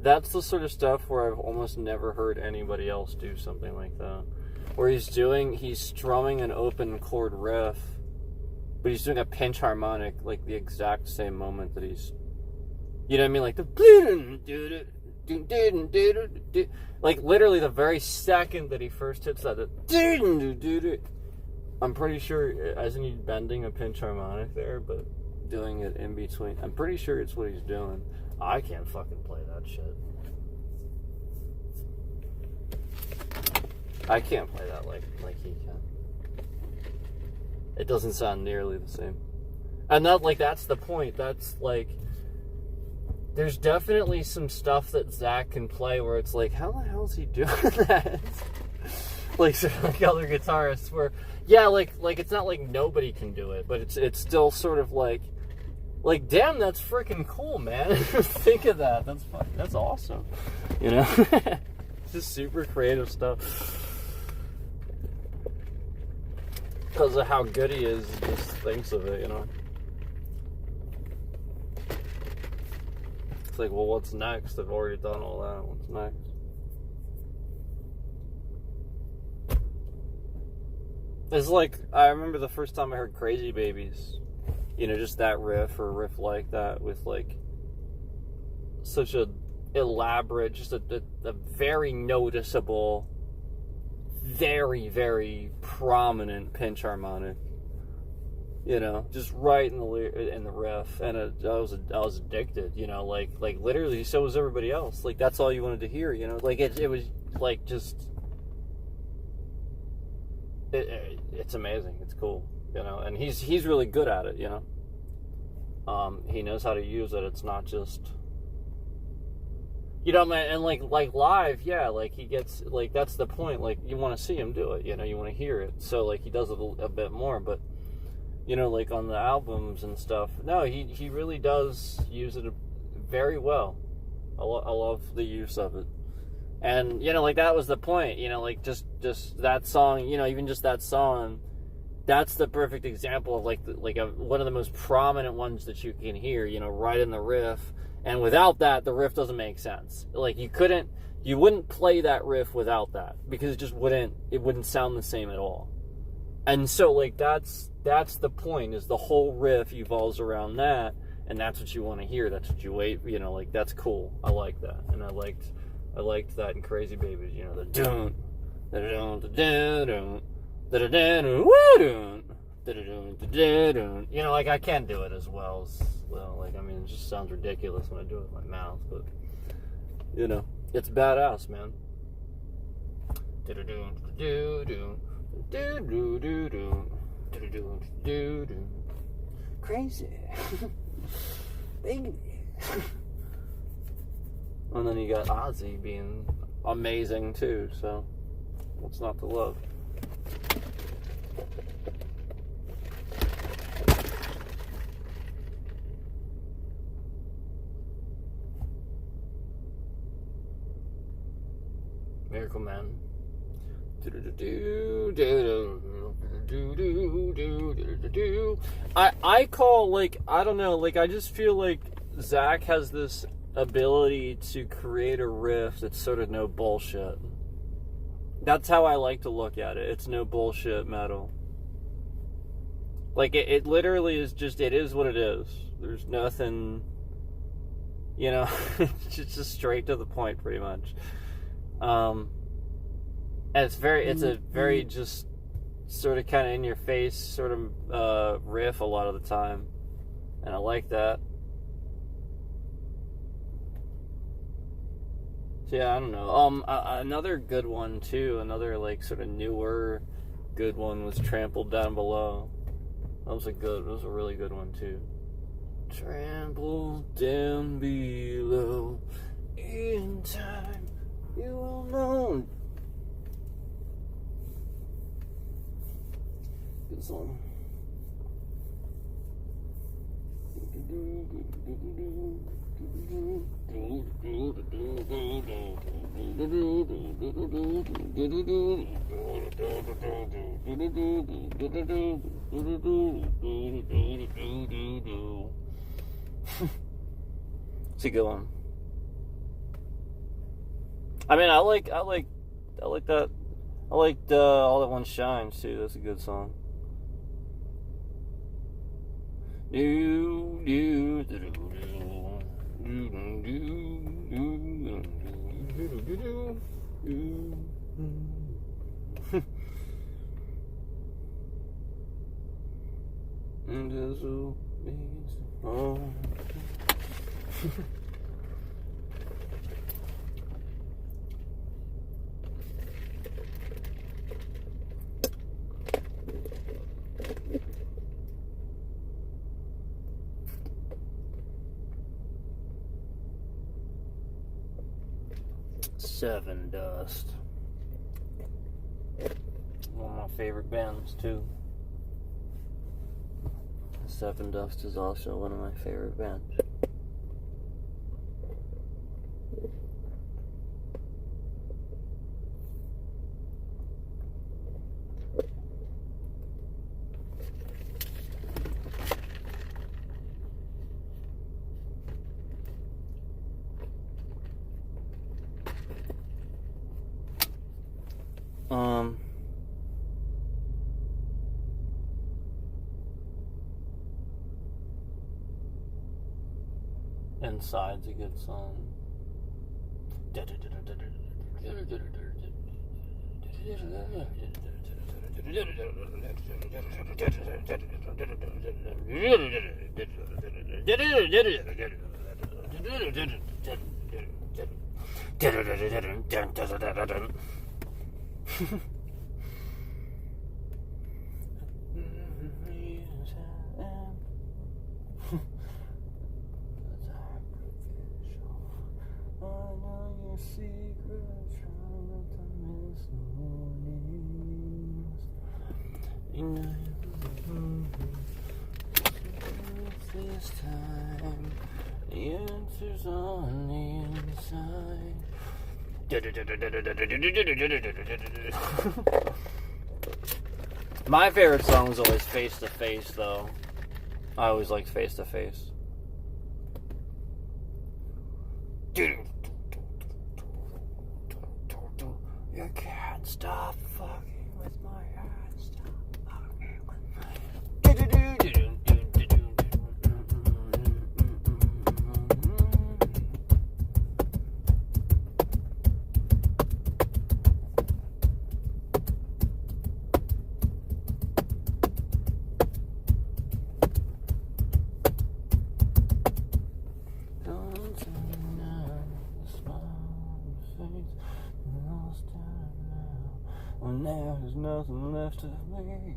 that's the sort of stuff where I've almost never heard anybody else do something like that. Where he's strumming an open chord riff, but he's doing a pinch harmonic like the exact same moment that he's, you know what I mean? Like the, like literally the very second that he first hits that, I'm pretty sure, isn't he bending a pinch harmonic there, but doing it in between? I'm pretty sure it's what he's doing. I can't fucking play that shit. I can't play that like he can. It doesn't sound nearly the same. And that's the point. That's like, there's definitely some stuff that Zach can play where it's like, how the hell is he doing that? Like other guitarists where, yeah, like it's not like nobody can do it, but it's still sort of like damn, that's freaking cool, man. Think of that. That's awesome. You know? Just super creative stuff. Because of how good he is, he just thinks of it, you know? It's like, well, what's next? I've already done all that. What's next? It's like, I remember the first time I heard Crazy Babies, you know, just that riff or a riff like that with like such a elaborate, just a very noticeable, very, very prominent pinch harmonic, you know, just right in the riff, and I was addicted, you know, like literally, so was everybody else. Like that's all you wanted to hear, you know, like it was like just. It's amazing. It's cool, you know, and he's really good at it, you know. He knows how to use it. It's not just, you know, man. And like live, yeah, like he gets, like that's the point. Like you want to see him do it, you know, you want to hear it. So like he does it a bit more, but you know, like on the albums and stuff, no, he really does use it very well. I love the use of it. And, you know, like, that was the point, you know, like, just that song, you know, even just that song, that's the perfect example of, like one of the most prominent ones that you can hear, you know, right in the riff, And without that, the riff doesn't make sense. Like, you wouldn't play that riff without that, because it wouldn't sound the same at all. And so, like, that's the point, is the whole riff evolves around that, and that's what you want to hear. That's what you wait, you know, like, that's cool. I like that. And I liked that in Crazy Babies, you know, the dun, da dun, da dun, da dun, da dun, da dun. You know, like, I can't do it as well. Like, I mean, it just sounds ridiculous when I do it with my mouth, but, you know, it's badass, man. Crazy. Baby. And then you got Ozzy being amazing too, so what's not to love? Miracle Man. I call, like, I don't know, like, I just feel like Zach has this ability to create a riff that's sort of no bullshit. That's how I like to look at it. It's no bullshit metal. Like, it literally is just, it is what it is. There's nothing, you know, it's just straight to the point, pretty much. And it's a very just sort of kind of in your face sort of riff a lot of the time, and I like that. So yeah, I don't know. Another good one too, another like sort of newer good one was Trampled Down Below. That was a really good one too. Trampled down below, in time you will know. Good song. It's a good one. I mean, I like that. I liked All That One Shines too. That's a good song. Sevendust. One of my favorite bands too. Sevendust is also one of my favorite bands. Inside's a good song. Secrets from the mist mornings. This time, the answer's on the inside. My favorite song was always Face to Face, though. I always liked Face to Face. You can't stop fucking with my head. Stop fucking with my head. When there's nothing left of me,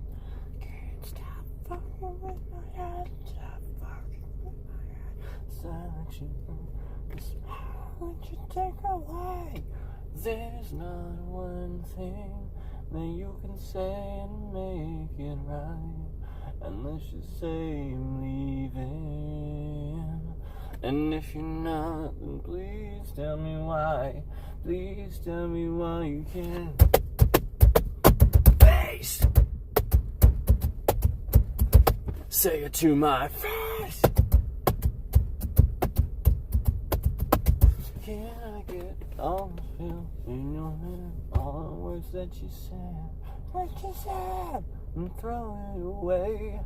can't stop fucking with my head. Stop fucking with my head. Silence you, the smile that you take away. There's not one thing that you can say and make it right, unless you say I'm leaving. And if you're not, then please tell me why. Please tell me why you can't. Say it to my face. Can I get all the feel in your hand? All the words that you said, and throw it away.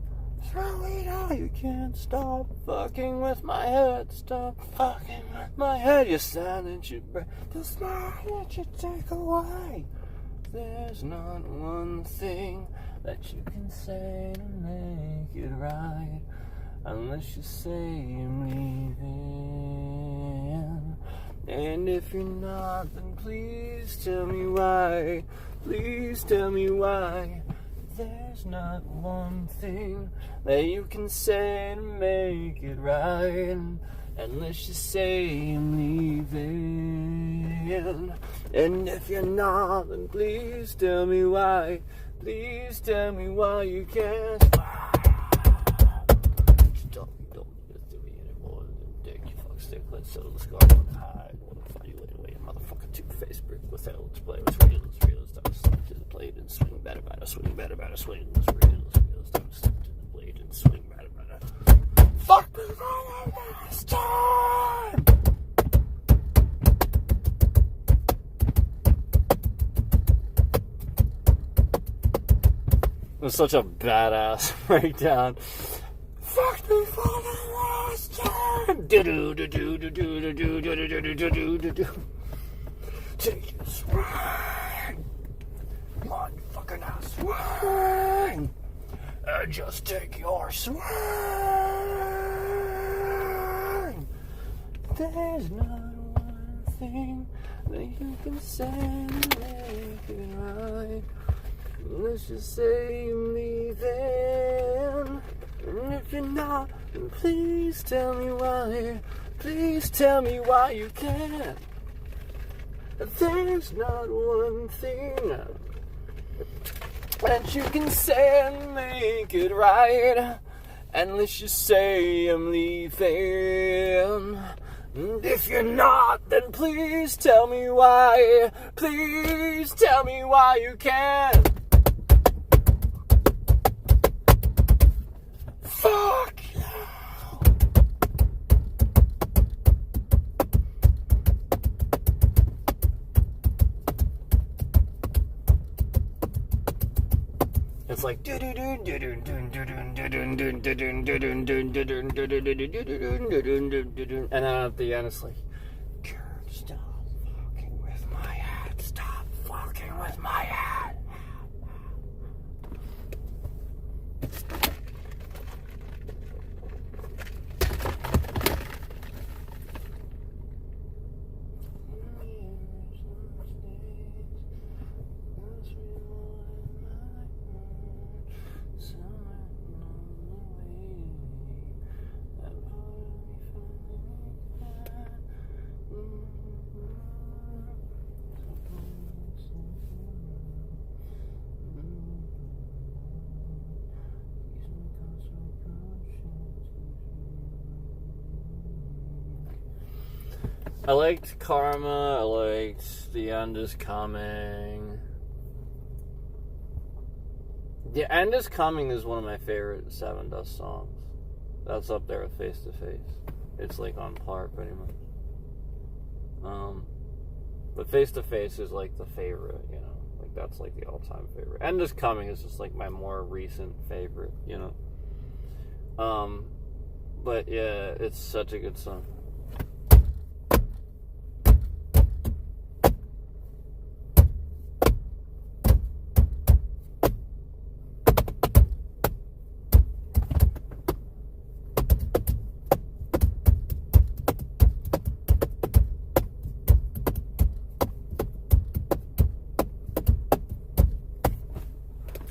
Throw it out. You can't stop fucking with my head. Stop fucking with my head. You silence your breath. The smile that you take away. There's not one thing that you can say to make it right, unless you say I'm leaving. And if you're not, then please tell me why. Please tell me why. There's not one thing that you can say to make it right, unless you say I'm leaving. And if you're not, then please tell me why. Please tell me why you can't. Don't listen to me anymore. Dick, you fuck stick. Let's settle the scar on high. What the fuck you anyway? Motherfucker, two-faced brick with hell. Let's play. It's real. It's real. It's time to slip to the blade and swing better. Swing better. Swing. It's real. It's real. It's time to slip to the blade and swing better. Fuck me for the last time. It was such a badass breakdown. Fuck me for the last time. Take your swing. Motherfucking ass swing. Just take your swing. There's not one thing that you can say to make it right. Let's just say I'm leaving. And if you're not, then please tell me why. Please tell me why you can't. There's not one thing that you can say and make it right, unless you say I'm leaving. And if you're not, then please tell me why. Please tell me why you can't. Fuck you. It's like and then at the end it's like, stop fucking with my head. Stop fucking with my head. I liked Karma, I liked The End Is Coming. The End Is Coming is one of my favorite Sevendust songs. That's up there with Face to Face. It's like on par pretty much. But Face to Face is like the favorite, you know, like that's like the all-time favorite. End is Coming is just like my more recent favorite, you know. But yeah, it's such a good song.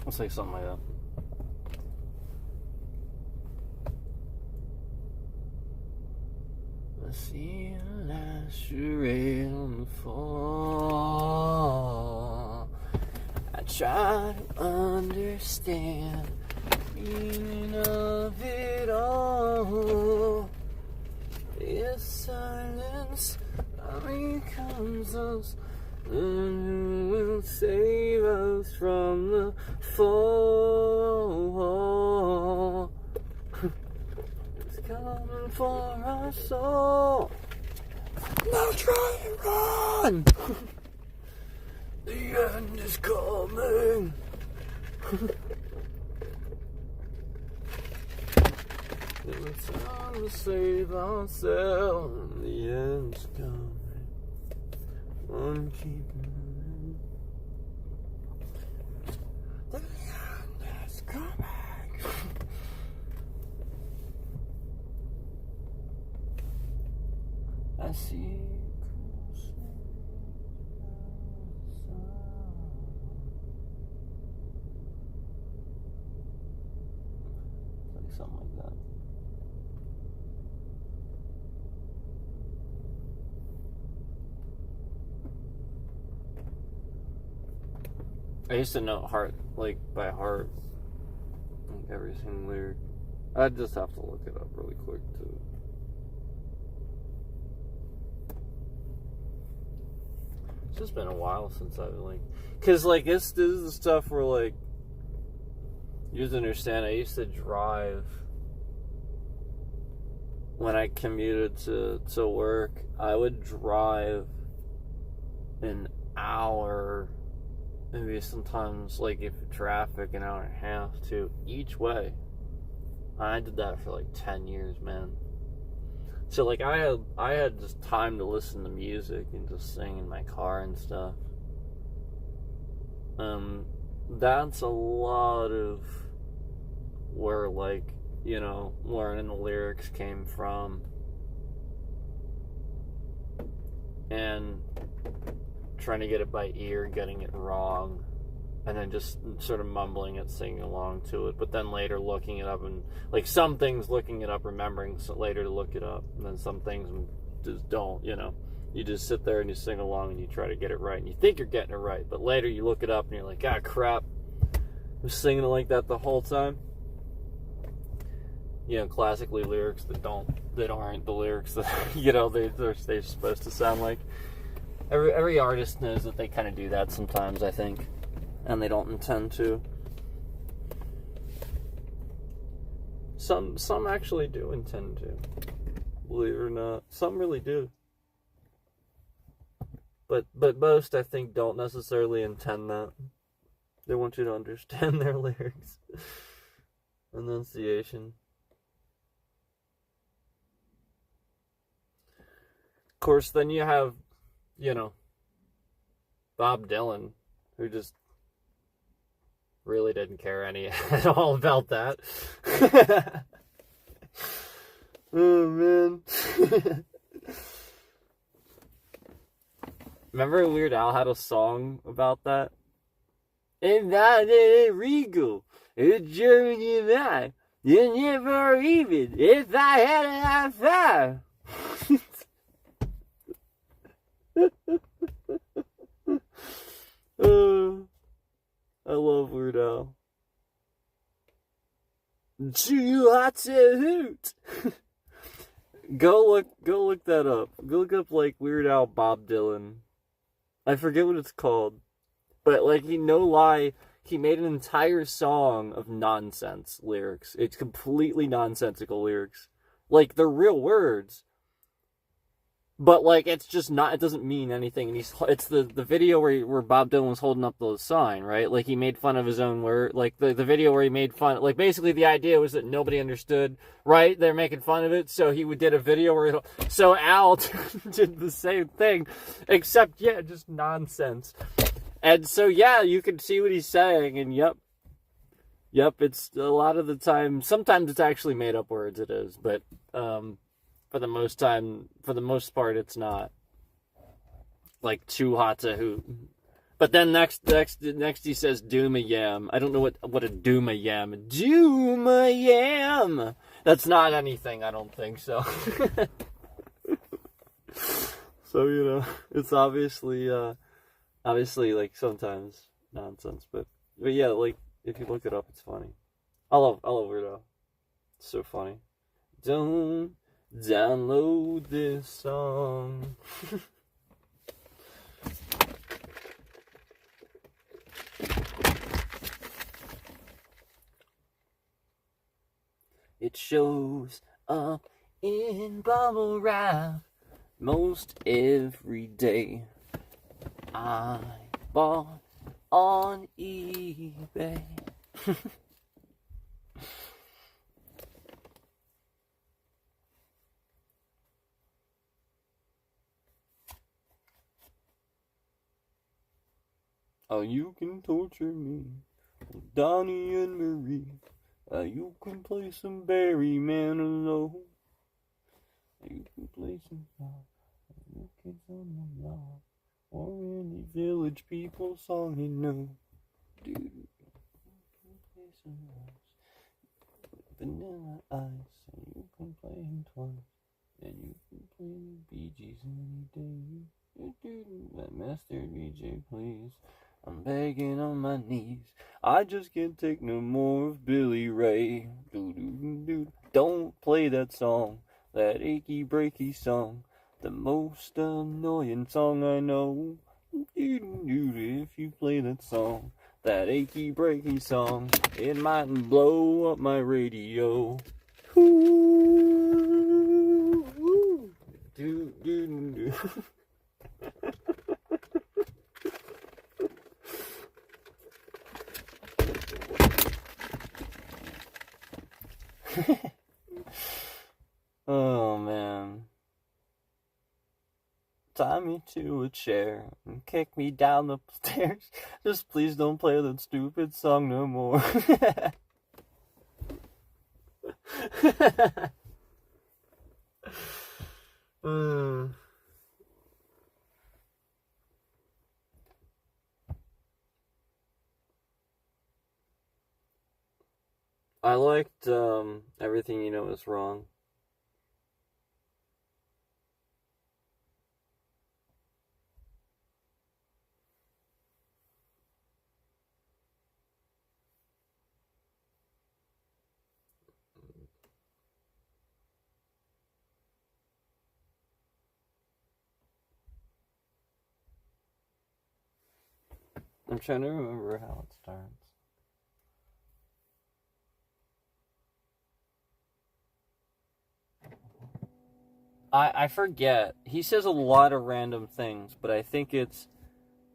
I'll say something like that. I see the last rain fall. I try to understand the meaning of it all. If silence becomes us, then who will save us from the fall? It's coming for us all. Now try and run. The end is coming. It's time to save ourselves. The end's coming. On keep moving. The end is coming. I see like something like that. I used to know heart, like by heart, like every single lyric. I'd just have to look it up really quick too. It's just been a while since I've like, cause like this is the stuff where like, you have to understand. I used to drive when I commuted to work. I would drive an hour. Maybe sometimes, like, if traffic, an hour and a half to each way. I did that for like 10 years, man. So like I had just time to listen to music and just sing in my car and stuff. That's a lot of where, like, you know, learning the lyrics came from. And trying to get it by ear, getting it wrong, and then just sort of mumbling it, singing along to it, but then later looking it up, and like some things looking it up, remembering later to look it up, and then some things just don't, you know. You just sit there and you sing along and you try to get it right, and you think you're getting it right, but later you look it up and you're like, ah, crap, I was singing it like that the whole time. You know, classically lyrics that aren't the lyrics that, you know, they're supposed to sound like. Every artist knows that they kind of do that sometimes, I think, and they don't intend to. Some actually do intend to, believe it or not. Some really do, but most, I think, don't necessarily intend that. They want you to understand their lyrics. Enunciation. Of course, then you have, you know, Bob Dylan, who just really didn't care at all about that. Oh, man. Remember Weird Al had a song about that? And that ain't regal. It's Germany man. You never even if I had a high five. I love Weird Al. Too hot to hoot. Go look that up. Go look up like Weird Al Bob Dylan. I forget what it's called, but like no lie, he made an entire song of nonsense lyrics. It's completely nonsensical lyrics. Like they're real words, But, like, it's just not, it doesn't mean anything. And it's the video where Bob Dylan was holding up the sign, right? Like, he made fun of his own word. Like, the video where he made fun, like, basically the idea was that nobody understood, right? They're making fun of it, so he did a video where so Al did the same thing, except, yeah, just nonsense. And so, yeah, you can see what he's saying, and yep, it's a lot of the time, sometimes it's actually made up words, it is, but, for the most part, it's not. Like, too hot to hoot. But then next he says Dooma Yam. I don't know what a Dooma Yam. Dooma Yam! That's not anything, I don't think so. So, you know, it's obviously, like, sometimes nonsense. But yeah, like, if you look it up, it's funny. I love Weirdo. It's so funny. Don't download this song. It shows up in bubble wrap most every day. I bought on eBay. Oh, you can torture me, Donnie and Marie. You can play some Barry Manilow. You can play some New Kids on the Block, or any Village People song you know. Dude, you can play some Vanilla Ice, and you can play him twice, and you can play the Bee Gees any day. Master DJ, please. I'm begging on my knees. I just can't take no more of Billy Ray. Don't play that song, that achy breaky song, the most annoying song I know. If you play that song, that achy breaky song, it mightn't blow up my radio. Oh man. Tie me to a chair and kick me down the stairs. Just please don't play that stupid song no more. I liked Everything You Know Is Wrong. I'm trying to remember how it starts. I forget. He says a lot of random things, but I think it's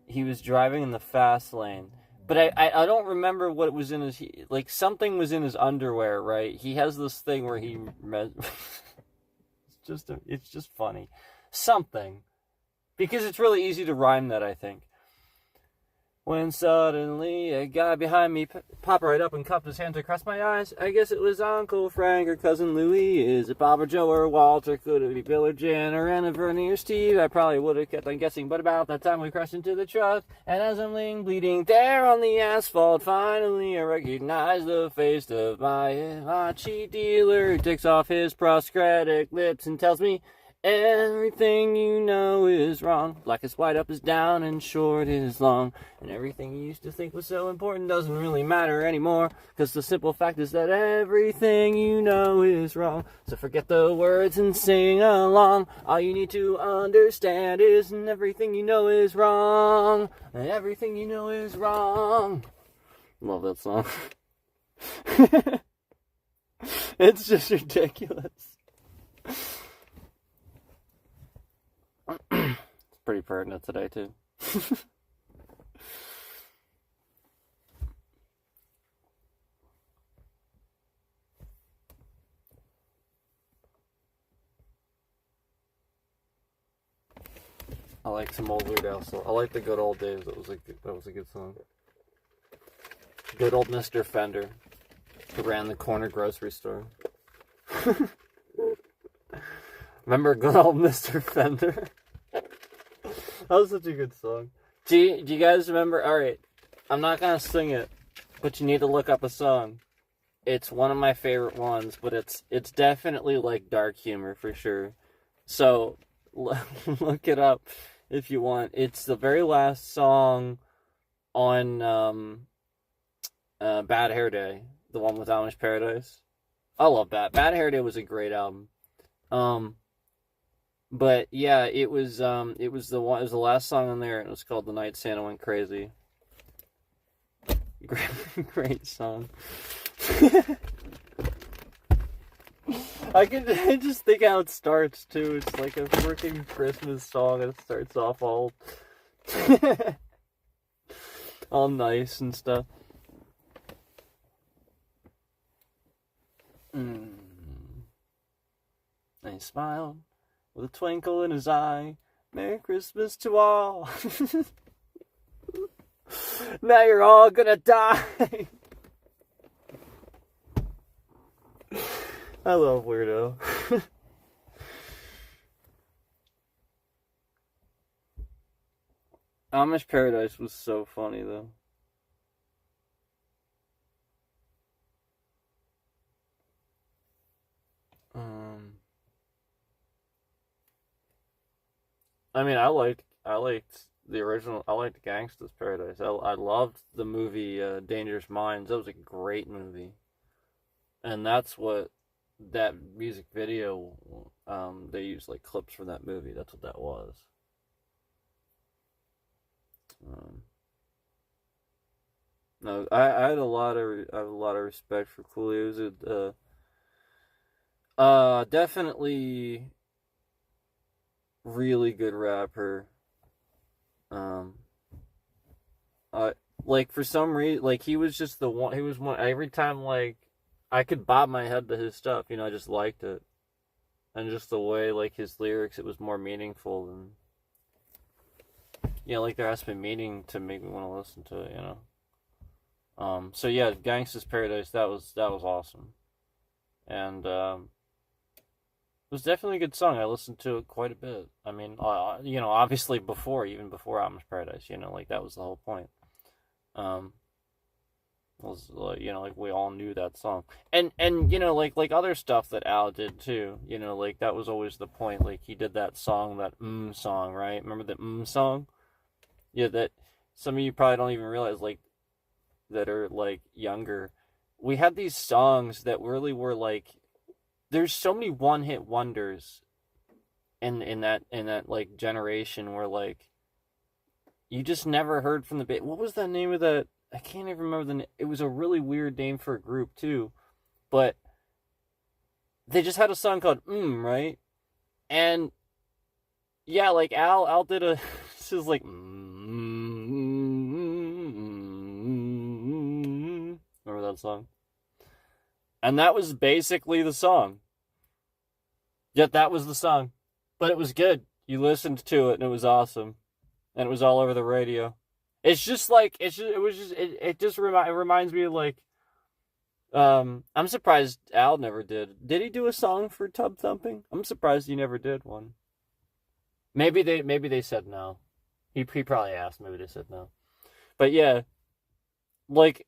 he was driving in the fast lane. But I don't remember what was in his... Like, something was in his underwear, right? He has this thing where he... It's just funny. Something. Because it's really easy to rhyme that, I think. When suddenly a guy behind me popped right up and cupped his hands across my eyes. I guess it was Uncle Frank or Cousin Louie. Is it Bob or Joe or Walter? Could it be Bill or Jan or Anna, Vernie or Steve? I probably would have kept on guessing, but about that time we crashed into the truck. And as I'm laying bleeding there on the asphalt, finally I recognize the face of my cheat dealer. He takes off his prosthetic lips and tells me, everything you know is wrong. Black is white, up is down, and short is long. And everything you used to think was so important doesn't really matter anymore. Cause the simple fact is that everything you know is wrong. So forget the words and sing along. All you need to understand is everything you know is wrong. And everything you know is wrong. Love that song. It's just ridiculous. pretty pertinent today, too. I like some old Weird Al. I like the Good Old Days. That was a good song. Good old Mr. Fender, who ran the corner grocery store. Remember good old Mr. Fender? That was such a good song. Do you guys remember? Alright, I'm not gonna sing it, but you need to look up a song. It's one of my favorite ones, but it's definitely like dark humor for sure. So, look it up if you want. It's the very last song on Bad Hair Day, the one with Amish Paradise. I love that. Bad Hair Day was a great album. But yeah, it was the last song on there, and it was called The Night Santa Went Crazy. Great song. I just think how it starts too. It's like a freaking Christmas song, and it starts off all all nice and stuff. And he smiled with a twinkle in his eye. Merry Christmas to all. Now you're all gonna die. I love Weirdo. Amish Paradise was so funny though. I mean, I liked the original. I liked Gangsta's Paradise. I loved the movie Dangerous Minds. That was a great movie, and that's what that music video. They used like clips from that movie. That's what that was. No, I had a lot of respect for Coolio. He was definitely really good rapper. Like for some reason, like he was just the one. He was one every time. Like I could bob my head to his stuff. I just liked it, and just the way like his lyrics, it was more meaningful than. Like there has to be meaning to make me want to listen to it. So yeah, Gangsta's Paradise. That was awesome, and it was definitely a good song. I listened to it quite a bit. I mean, obviously even before Amish Paradise, like that was the whole point. Was like we all knew that song, and like other stuff that Al did too. Like that was always the point. Like he did that song, that song, right? Remember the song? Yeah, that some of you probably don't even realize, like that are like younger. We had these songs that really were like. There's so many one-hit wonders in that like generation where like you just never heard from the band. What was the name of that? I can't even remember the name. It was a really weird name for a group too, but they just had a song called right? And yeah, like Al did a this is like remember that song? And that was basically the song. Yet that was the song. But it was good. You listened to it and it was awesome. And it was all over the radio. It's just like, it reminds me of like, I'm surprised Al never did. Did he do a song for Tub Thumping? I'm surprised he never did one. Maybe they said no. He probably asked, maybe they said no. But yeah, like,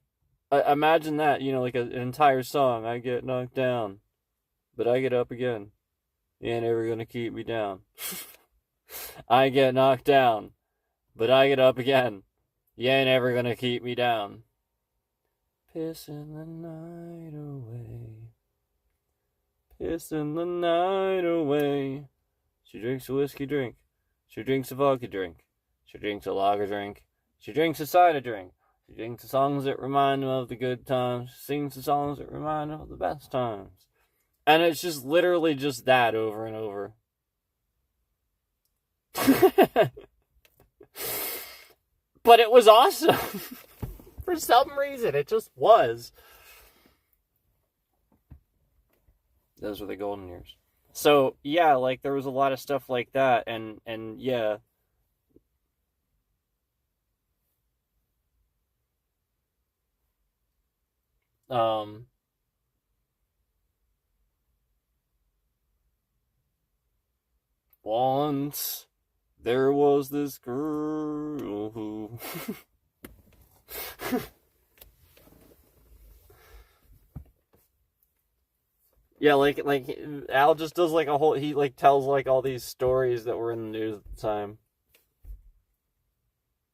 imagine that, like an entire song. I get knocked down, but I get up again. You ain't ever gonna keep me down. I get knocked down, but I get up again. You ain't ever gonna keep me down. Pissing the night away. Pissing the night away. She drinks a whiskey drink. She drinks a vodka drink. She drinks a lager drink. She drinks a cider drink. She sings the songs that remind him of the good times. She sings the songs that remind him of the best times. And it's just literally just that over and over. But it was awesome. For some reason, it just was. Those were the golden years. So, yeah, like, there was a lot of stuff like that, and yeah. Once there was this girl who... Yeah, like Al just does like a whole, he like tells like all these stories that were in the news at the time.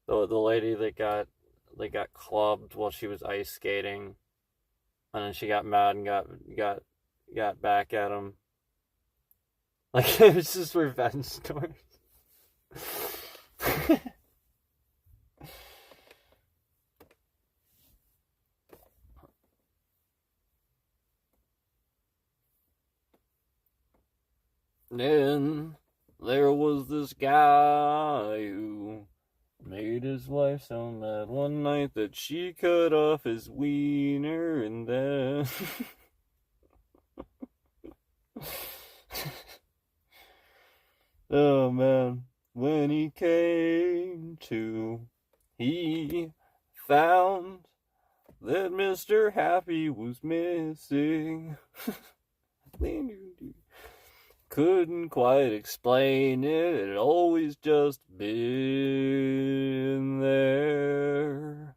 The lady that got clubbed while she was ice skating, and then she got mad and got back at him. Like, it was just revenge stories. Then there was this guy who made his wife so mad one night that she cut off his wiener, and then... Oh man, when he came to, he found that Mr. Happy was missing. Couldn't quite explain it, it had always just been there.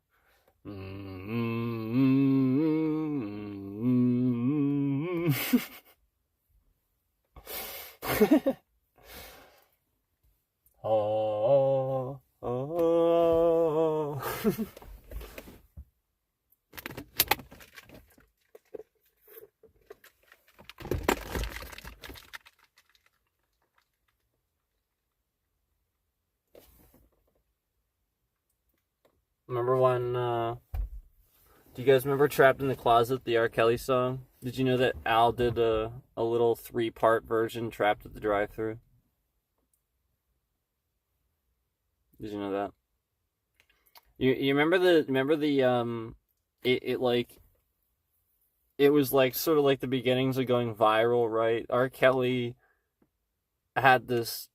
Oh, oh. Remember when, do you guys remember Trapped in the Closet, the R. Kelly song? Did you know that Al did a little 3-part version, Trapped at the Drive-Thru? Did you know that? You remember it was like sort of like the beginnings of going viral, right? R. Kelly had this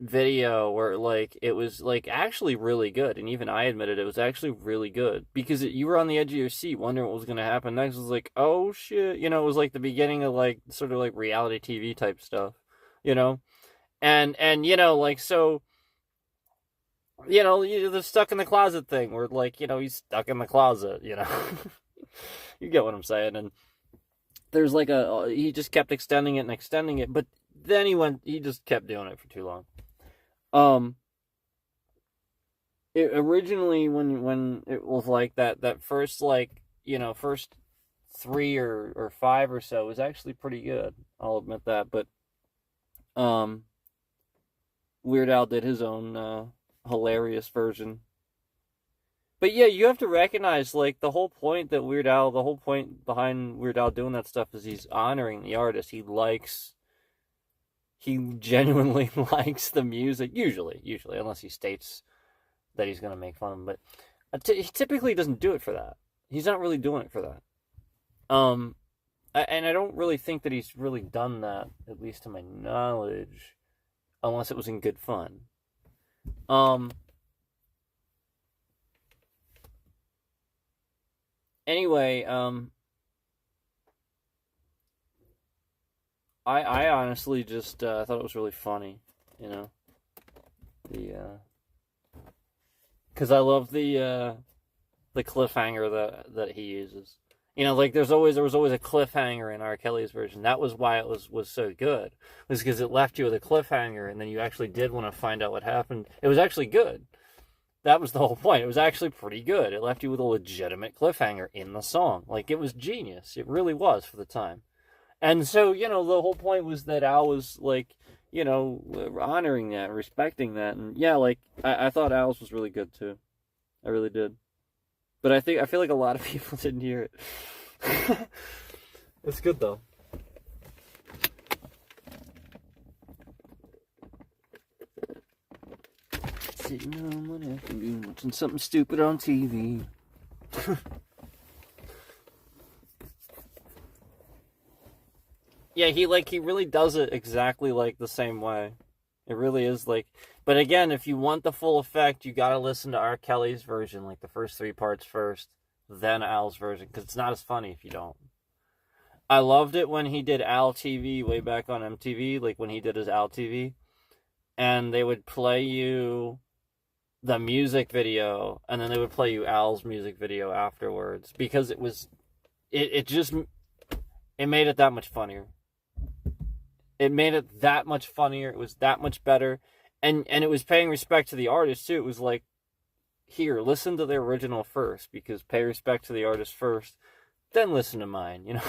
video where like it was like actually really good, and even I admitted it was actually really good, because you were on the edge of your seat wondering what was going to happen next. It was like, oh shit, it was like the beginning of like sort of like reality TV type stuff, and like, so the stuck in the closet thing where like he's stuck in the closet, you get what I'm saying. And there's like he just kept extending it, but then he just kept doing it for too long. It originally, when it was like that first, like, first 3 or 5 or so was actually pretty good. I'll admit that. But, Weird Al did his own, hilarious version. But yeah, you have to recognize, like, the whole point behind Weird Al doing that stuff is he's honoring the artist. He genuinely likes the music, usually, unless he states that he's going to make fun. But he typically doesn't do it for that. He's not really doing it for that. And I don't really think that he's really done that, at least to my knowledge, unless it was in good fun. Anyway, I honestly just thought it was really funny, because I love the cliffhanger that he uses. Like there was always a cliffhanger in R. Kelly's version. That was why it was so good. It was because it left you with a cliffhanger, and then you actually did want to find out what happened. It was actually good. That was the whole point. It was actually pretty good. It left you with a legitimate cliffhanger in the song. Like, it was genius. It really was for the time. And so, the whole point was that Al was, like, honoring that, respecting that. And, yeah, like, I thought Al's was really good, too. I really did. But I feel like a lot of people didn't hear it. It's good, though. Sitting home one afternoon watching something stupid on TV. Yeah, he really does it exactly like the same way. It really is like, but again, if you want the full effect, you gotta listen to R. Kelly's version, like the first 3 parts first, then Al's version, because it's not as funny if you don't. I loved it when he did Al TV way back on MTV, like when he did his Al TV, and they would play you the music video, and then they would play you Al's music video afterwards, because it made it that much funnier. It made it that much funnier. It was that much better. And it was paying respect to the artist, too. It was like, here, listen to the original first, because pay respect to the artist first, then listen to mine, you know?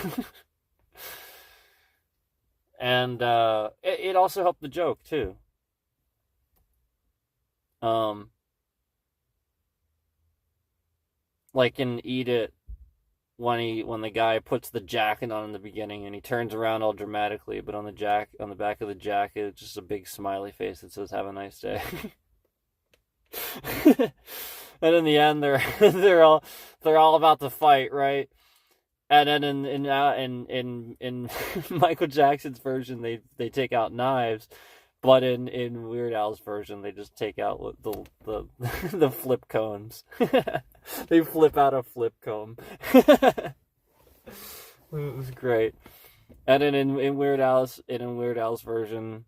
And it also helped the joke, too. Like in Eat It, when the guy puts the jacket on in the beginning and he turns around all dramatically, but on the back of the jacket, it's just a big smiley face that says "Have a nice day." And in the end, they're all about to fight, right? And then in Michael Jackson's version, they take out knives, but in Weird Al's version, they just take out the flip cones. They flip out a flip cone. It was great. And then in Weird Al's version,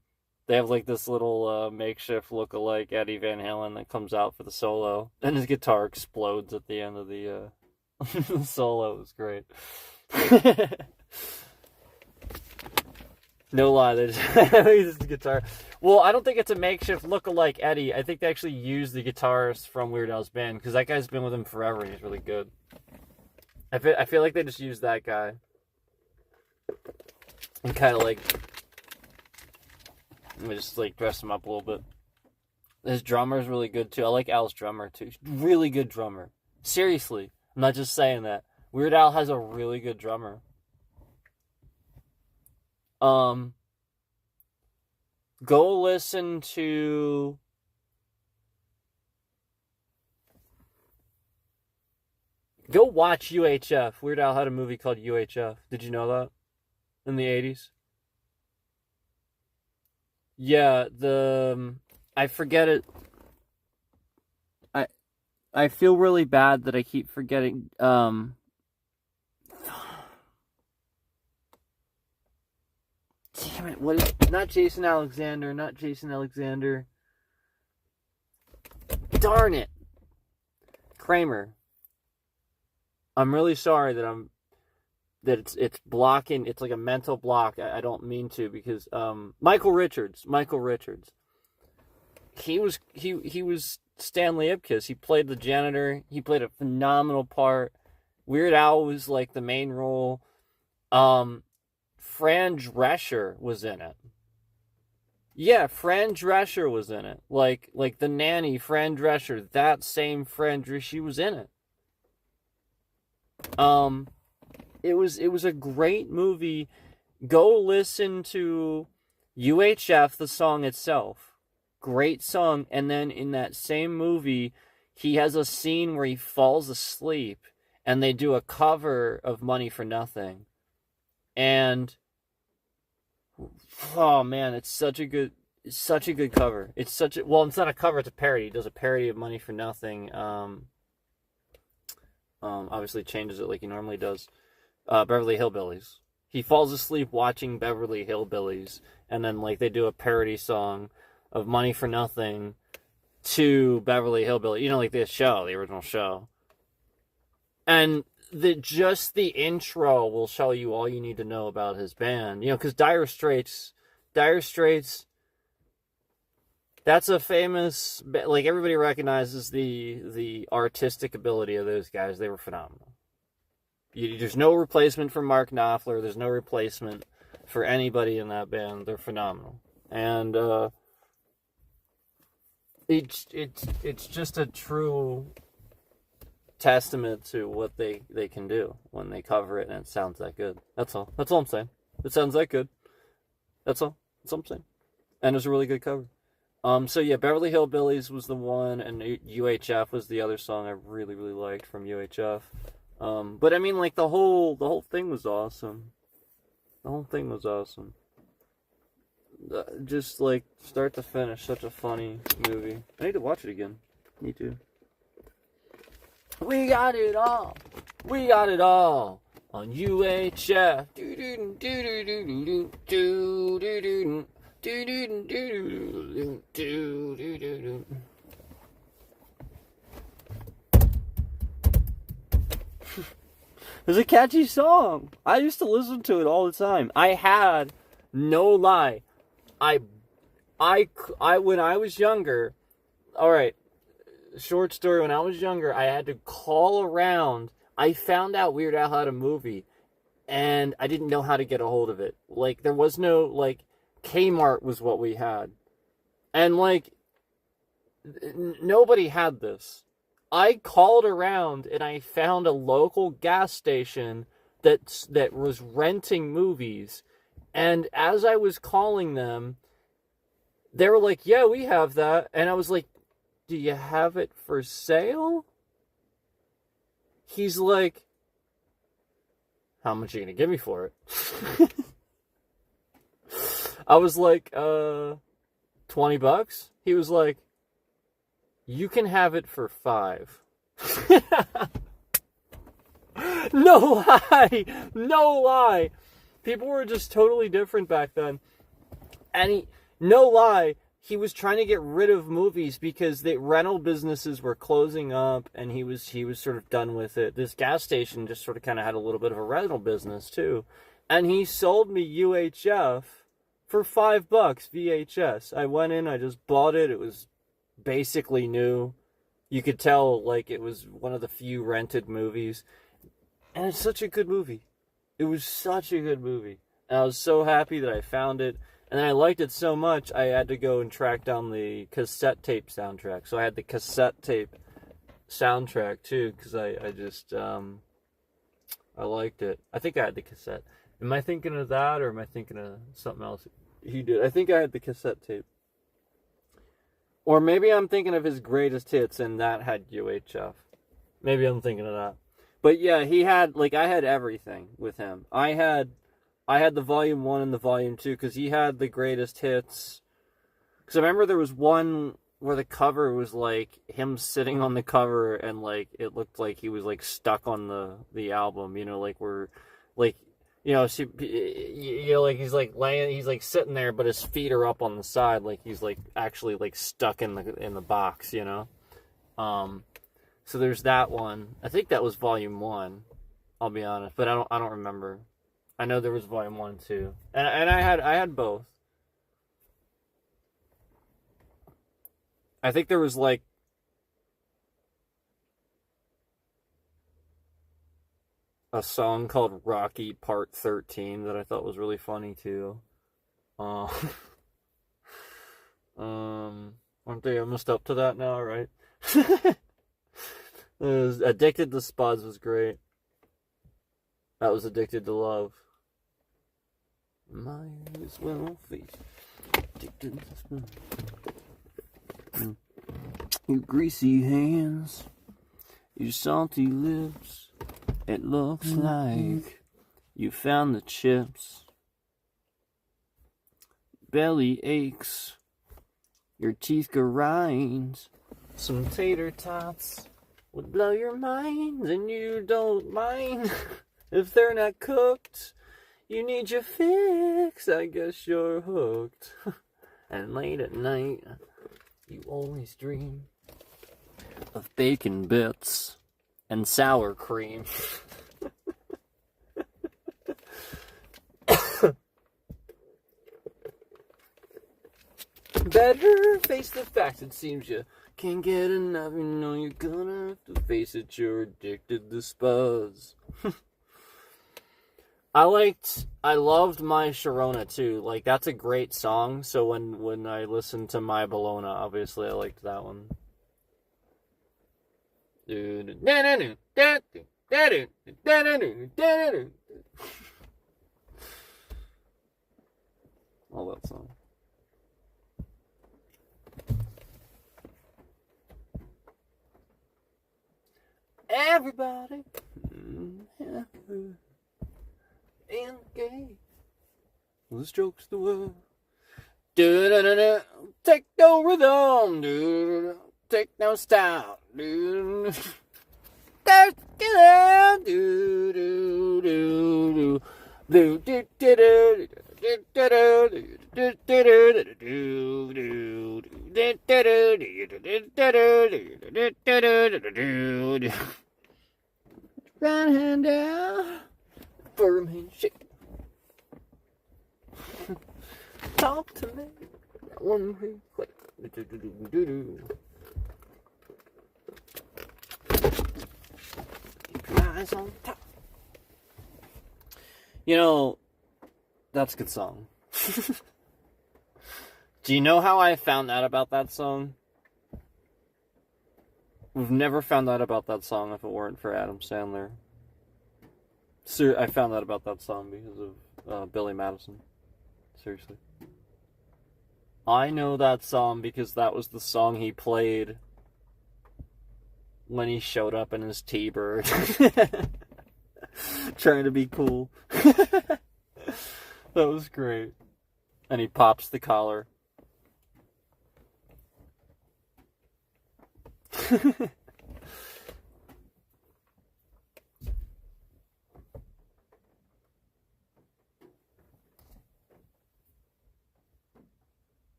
they have like this little makeshift look-alike Eddie Van Halen that comes out for the solo, and his guitar explodes at the end of the the solo. It was great. No lie, they just use the guitar. Well, I don't think it's a makeshift look-alike Eddie. I think they actually used the guitarist from Weird Al's band, because that guy's been with him forever and he's really good. I feel like they just used that guy and kind of like just like dress him up a little bit. His drummer's really good too. I like Al's drummer too. Really good drummer. Seriously, I'm not just saying that. Weird Al has a really good drummer. Go listen to go watch UHF. Weird Al had a movie called UHF. Did you know that? In the 80s? Yeah, I forget it. I feel really bad that I keep forgetting damn it, what is not Jason Alexander. Darn it. Kramer. I'm really sorry that it's blocking. It's like a mental block. I don't mean to, because Michael Richards. He was Stanley Ipkiss. He played the janitor. He played a phenomenal part. Weird Al was like the main role. Fran Drescher was in it. Yeah, Fran Drescher was in it. Like the nanny, Fran Drescher. That same Fran Drescher, she was in it. It was a great movie. Go listen to UHF, the song itself. Great song. And then in that same movie, he has a scene where he falls asleep and they do a cover of Money for Nothing. And oh man, it's such a good cover. It's not a cover, it's a parody. He does a parody of Money for Nothing. Obviously changes it like he normally does. Beverly Hillbillies. He falls asleep watching Beverly Hillbillies, and then like they do a parody song of Money for Nothing to Beverly Hillbillies. You know, like the original show. And just the intro will show you all you need to know about his band. You know, because Dire Straits, that's a famous, like everybody recognizes the artistic ability of those guys. They were phenomenal. There's no replacement for Mark Knopfler. There's no replacement for anybody in that band. They're phenomenal. And it's just a true testament to what they can do when they cover it and it sounds that good. That's all I'm saying. It sounds that good. That's all I'm saying. And it's a really good cover. So yeah, Beverly Hillbillies was the one, and UHF was the other song I really, really liked from UHF. But I mean, like the whole thing was awesome. The whole thing was awesome. Just like start to finish, such a funny movie. I need to watch it again. Me too. We got it all. We got it all on UHF. It's a catchy song. I used to listen to it all the time. I had, no lie, I when I was younger, all right, short story, when I was younger, I had to call around. I found out Weird Al had a movie, and I didn't know how to get a hold of it. Like, there was no, like, Kmart was what we had. And, like, nobody had this. I called around, and I found a local gas station that was renting movies. And as I was calling them, they were like, yeah, we have that. And I was like, do you have it for sale? He's like, how much are you going to give me for it? I was like, $20. He was like, you can have it for $5. No lie. No lie. People were just totally different back then. And no lie, he was trying to get rid of movies because the rental businesses were closing up, and he was sort of done with it. This gas station just sort of kind of had a little bit of a rental business too. And he sold me UHF for $5 VHS. I went in, I just bought it. It was basically new. You could tell like it was one of the few rented movies. And it's such a good movie. It was such a good movie. And I was so happy that I found it. And I liked it so much, I had to go and track down the cassette tape soundtrack. So I had the cassette tape soundtrack too, because I just, I liked it. I think I had the cassette. Am I thinking of that, or am I thinking of something else he did? I think I had the cassette tape. Or maybe I'm thinking of his greatest hits, and that had UHF. Maybe I'm thinking of that. But yeah, he had, like, I had everything with him. I had the volume 1 and the volume 2, because he had the greatest hits. Because I remember there was one where the cover was, like, him sitting on the cover, and, like, it looked like he was, like, stuck on the album, you know, like, where, like, you know, like, he's, like, laying, he's, like, sitting there, but his feet are up on the side, like, he's, like, actually, like, stuck in the box, you know? So there's that one. I think that was volume 1, I'll be honest, but I don't remember. I know there was volume 1 too, and I had both. I think there was like a song called Rocky Part 13 that I thought was really funny too. Aren't they almost up to that now, right? Addicted to Spuds was great. That was Addicted to Love. Might as well face addicted to Spuds. You greasy hands, you salty lips. It looks like you found the chips. Belly aches, your teeth grind. Some tater tots would blow your mind, and you don't mind if they're not cooked. You need your fix, I guess you're hooked. And late at night, you always dream of bacon bits and sour cream. Better face the facts, it seems you can't get enough. You know you're gonna have to face it, you're addicted to Spuds. I loved My Sharona too. Like, that's a great song. So when I listened to My Bologna, obviously I liked that one. All that song. everybody and gay. The strokes the world. Do-do-do-do. Take no rhythm. Do-do-do. Take no style. Do-do-do. Do-do-do-do. Do-do-do-do. Right hand down, firm handshake. Talk to me, one quick. Keep your eyes on top. You know, that's a good song. Do you know how I found out about that song? We've never found out about that song if it weren't for Adam Sandler. I found out about that song because of Billy Madison. Seriously. I know that song because that was the song he played when he showed up in his T-Bird. Trying to be cool. That was great. And he pops the collar.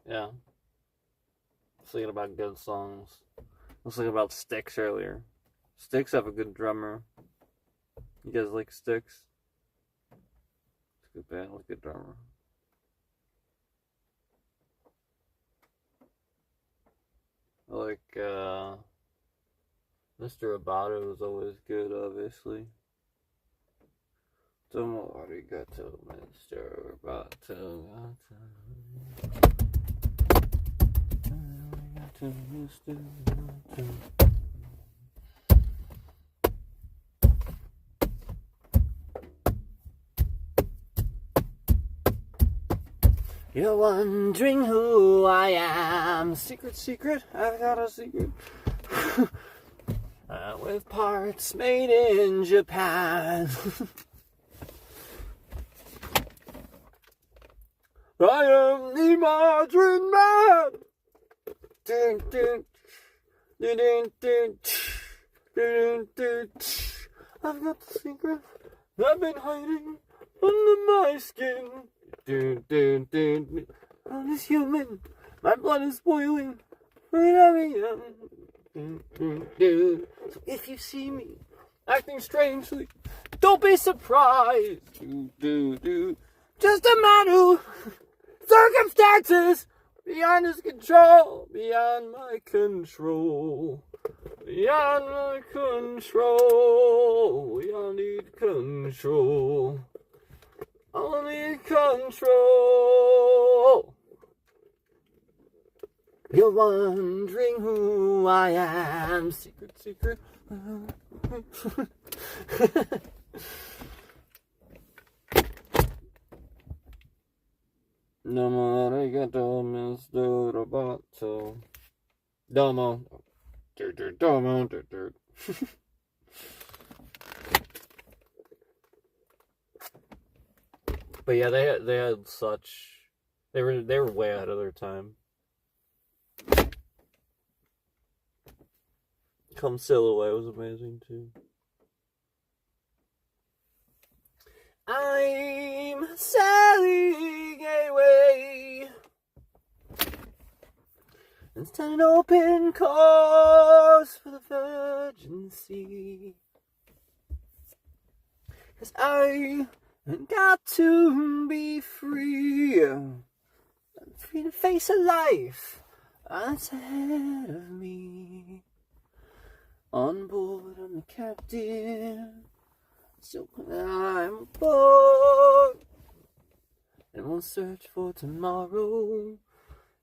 Yeah. I was thinking about good songs. I was thinking about Styx earlier. Styx have a good drummer. You guys like Styx? It's a good band with a good drummer. I like Mr. Abato is always good, obviously. Tomo arigato, Mr. Abato. Arigato, Mr. Abato. You're wondering who I am. Secret, I've got a secret. With parts made in Japan. I am the Madrid Man. Dun, dun, dun, dun, dun, dun, dun. I've got the secret I've been hiding under my skin. Dun, dun, dun. I'm just human. My blood is boiling. So if you see me acting strangely, don't be surprised. Just a man who circumstances beyond his control, beyond my control, beyond my control. We all need control. All need control. You're wondering who I am. Secret. Domo arigato, Mr. Roboto. Domo. Domo. But yeah, they had such. They were way ahead of their time. Come Sail Away was amazing too. I'm sailing away. It's an open course for the Virgin Sea. 'Cause I got to be free. I'm free to face a life that's ahead of me. On board, I'm the captain. So I'm aboard, and we'll search for tomorrow.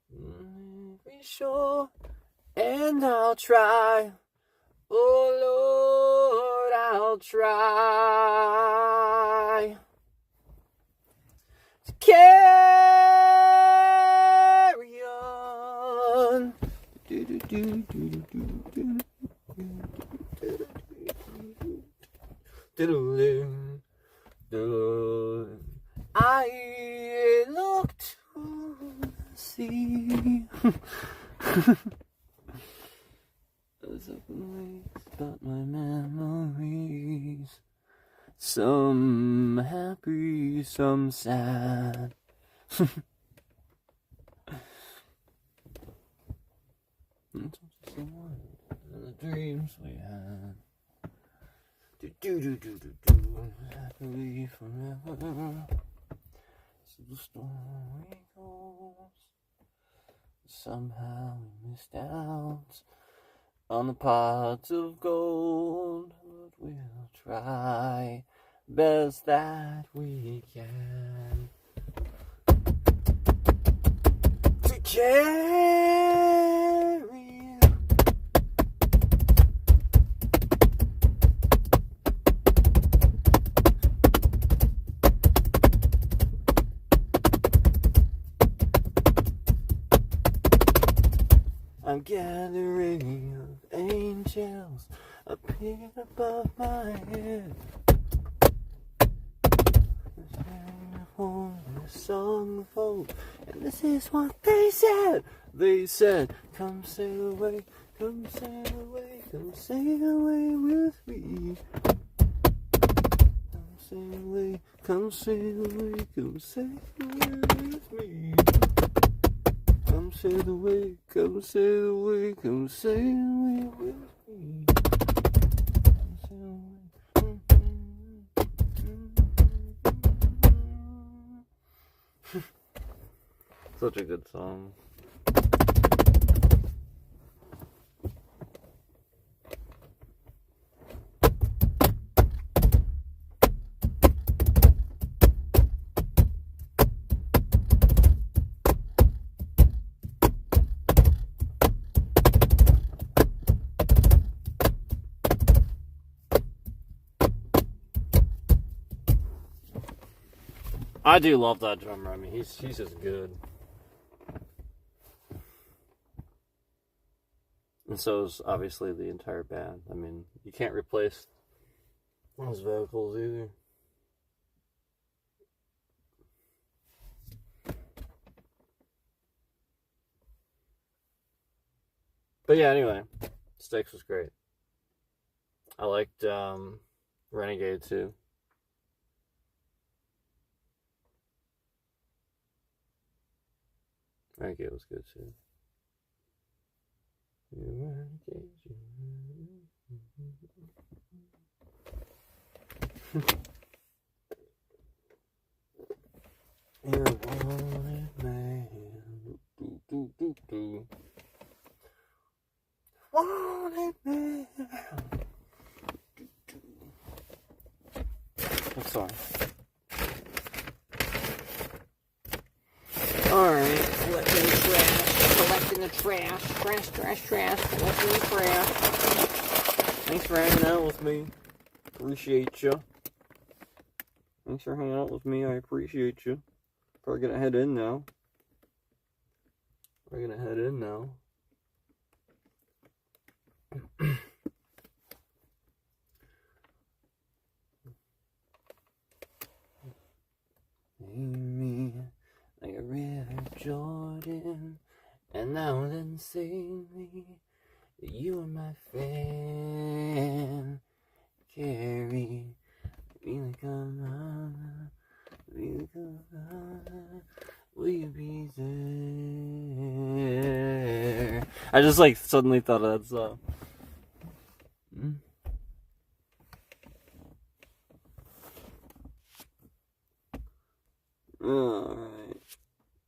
Be sure, and I'll try. Oh Lord, I'll try. carry on. I look to see as I wakes about my memories, some happy, some sad. And the dreams we had. Happily forever. So the story goes. Somehow we missed out on the pots of gold, but we'll try best that we can to carry. I'm gathering of angels up here above my head. This song of hope, and this is what they said. They said, "Come sail away, come sail away, come sail away with me. Come sail away, come sail away, come sail away with me. Come sail away, come sail away, come sail away with me. Come sail away." Such a good song. I do love that drummer. I mean, he's just good. And so is obviously the entire band. I mean, you can't replace those vocals either. But yeah, anyway, Styx was great. I liked Renegade too. Renegade was good too. You're a wanted man. Wanted man. Next song. Alright, collecting the trash, collecting the trash. Thanks for hanging out with me. Appreciate you. Thanks for hanging out with me. I appreciate you. Probably gonna head in now. Me like a river Jordan, and now then sing me that you are my friend. Carry me like a mama, will you be there? I just like suddenly thought of that song. Alright.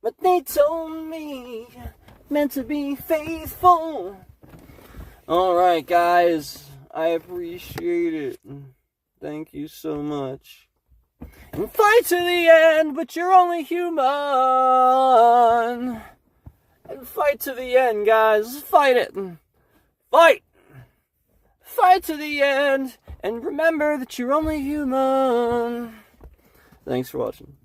But they told me, meant to be faithful. Alright, guys. I appreciate it. Thank you so much. And fight to the end, but you're only human. And fight to the end, guys. Fight it. Fight. Fight to the end. And remember that you're only human. Thanks for watching.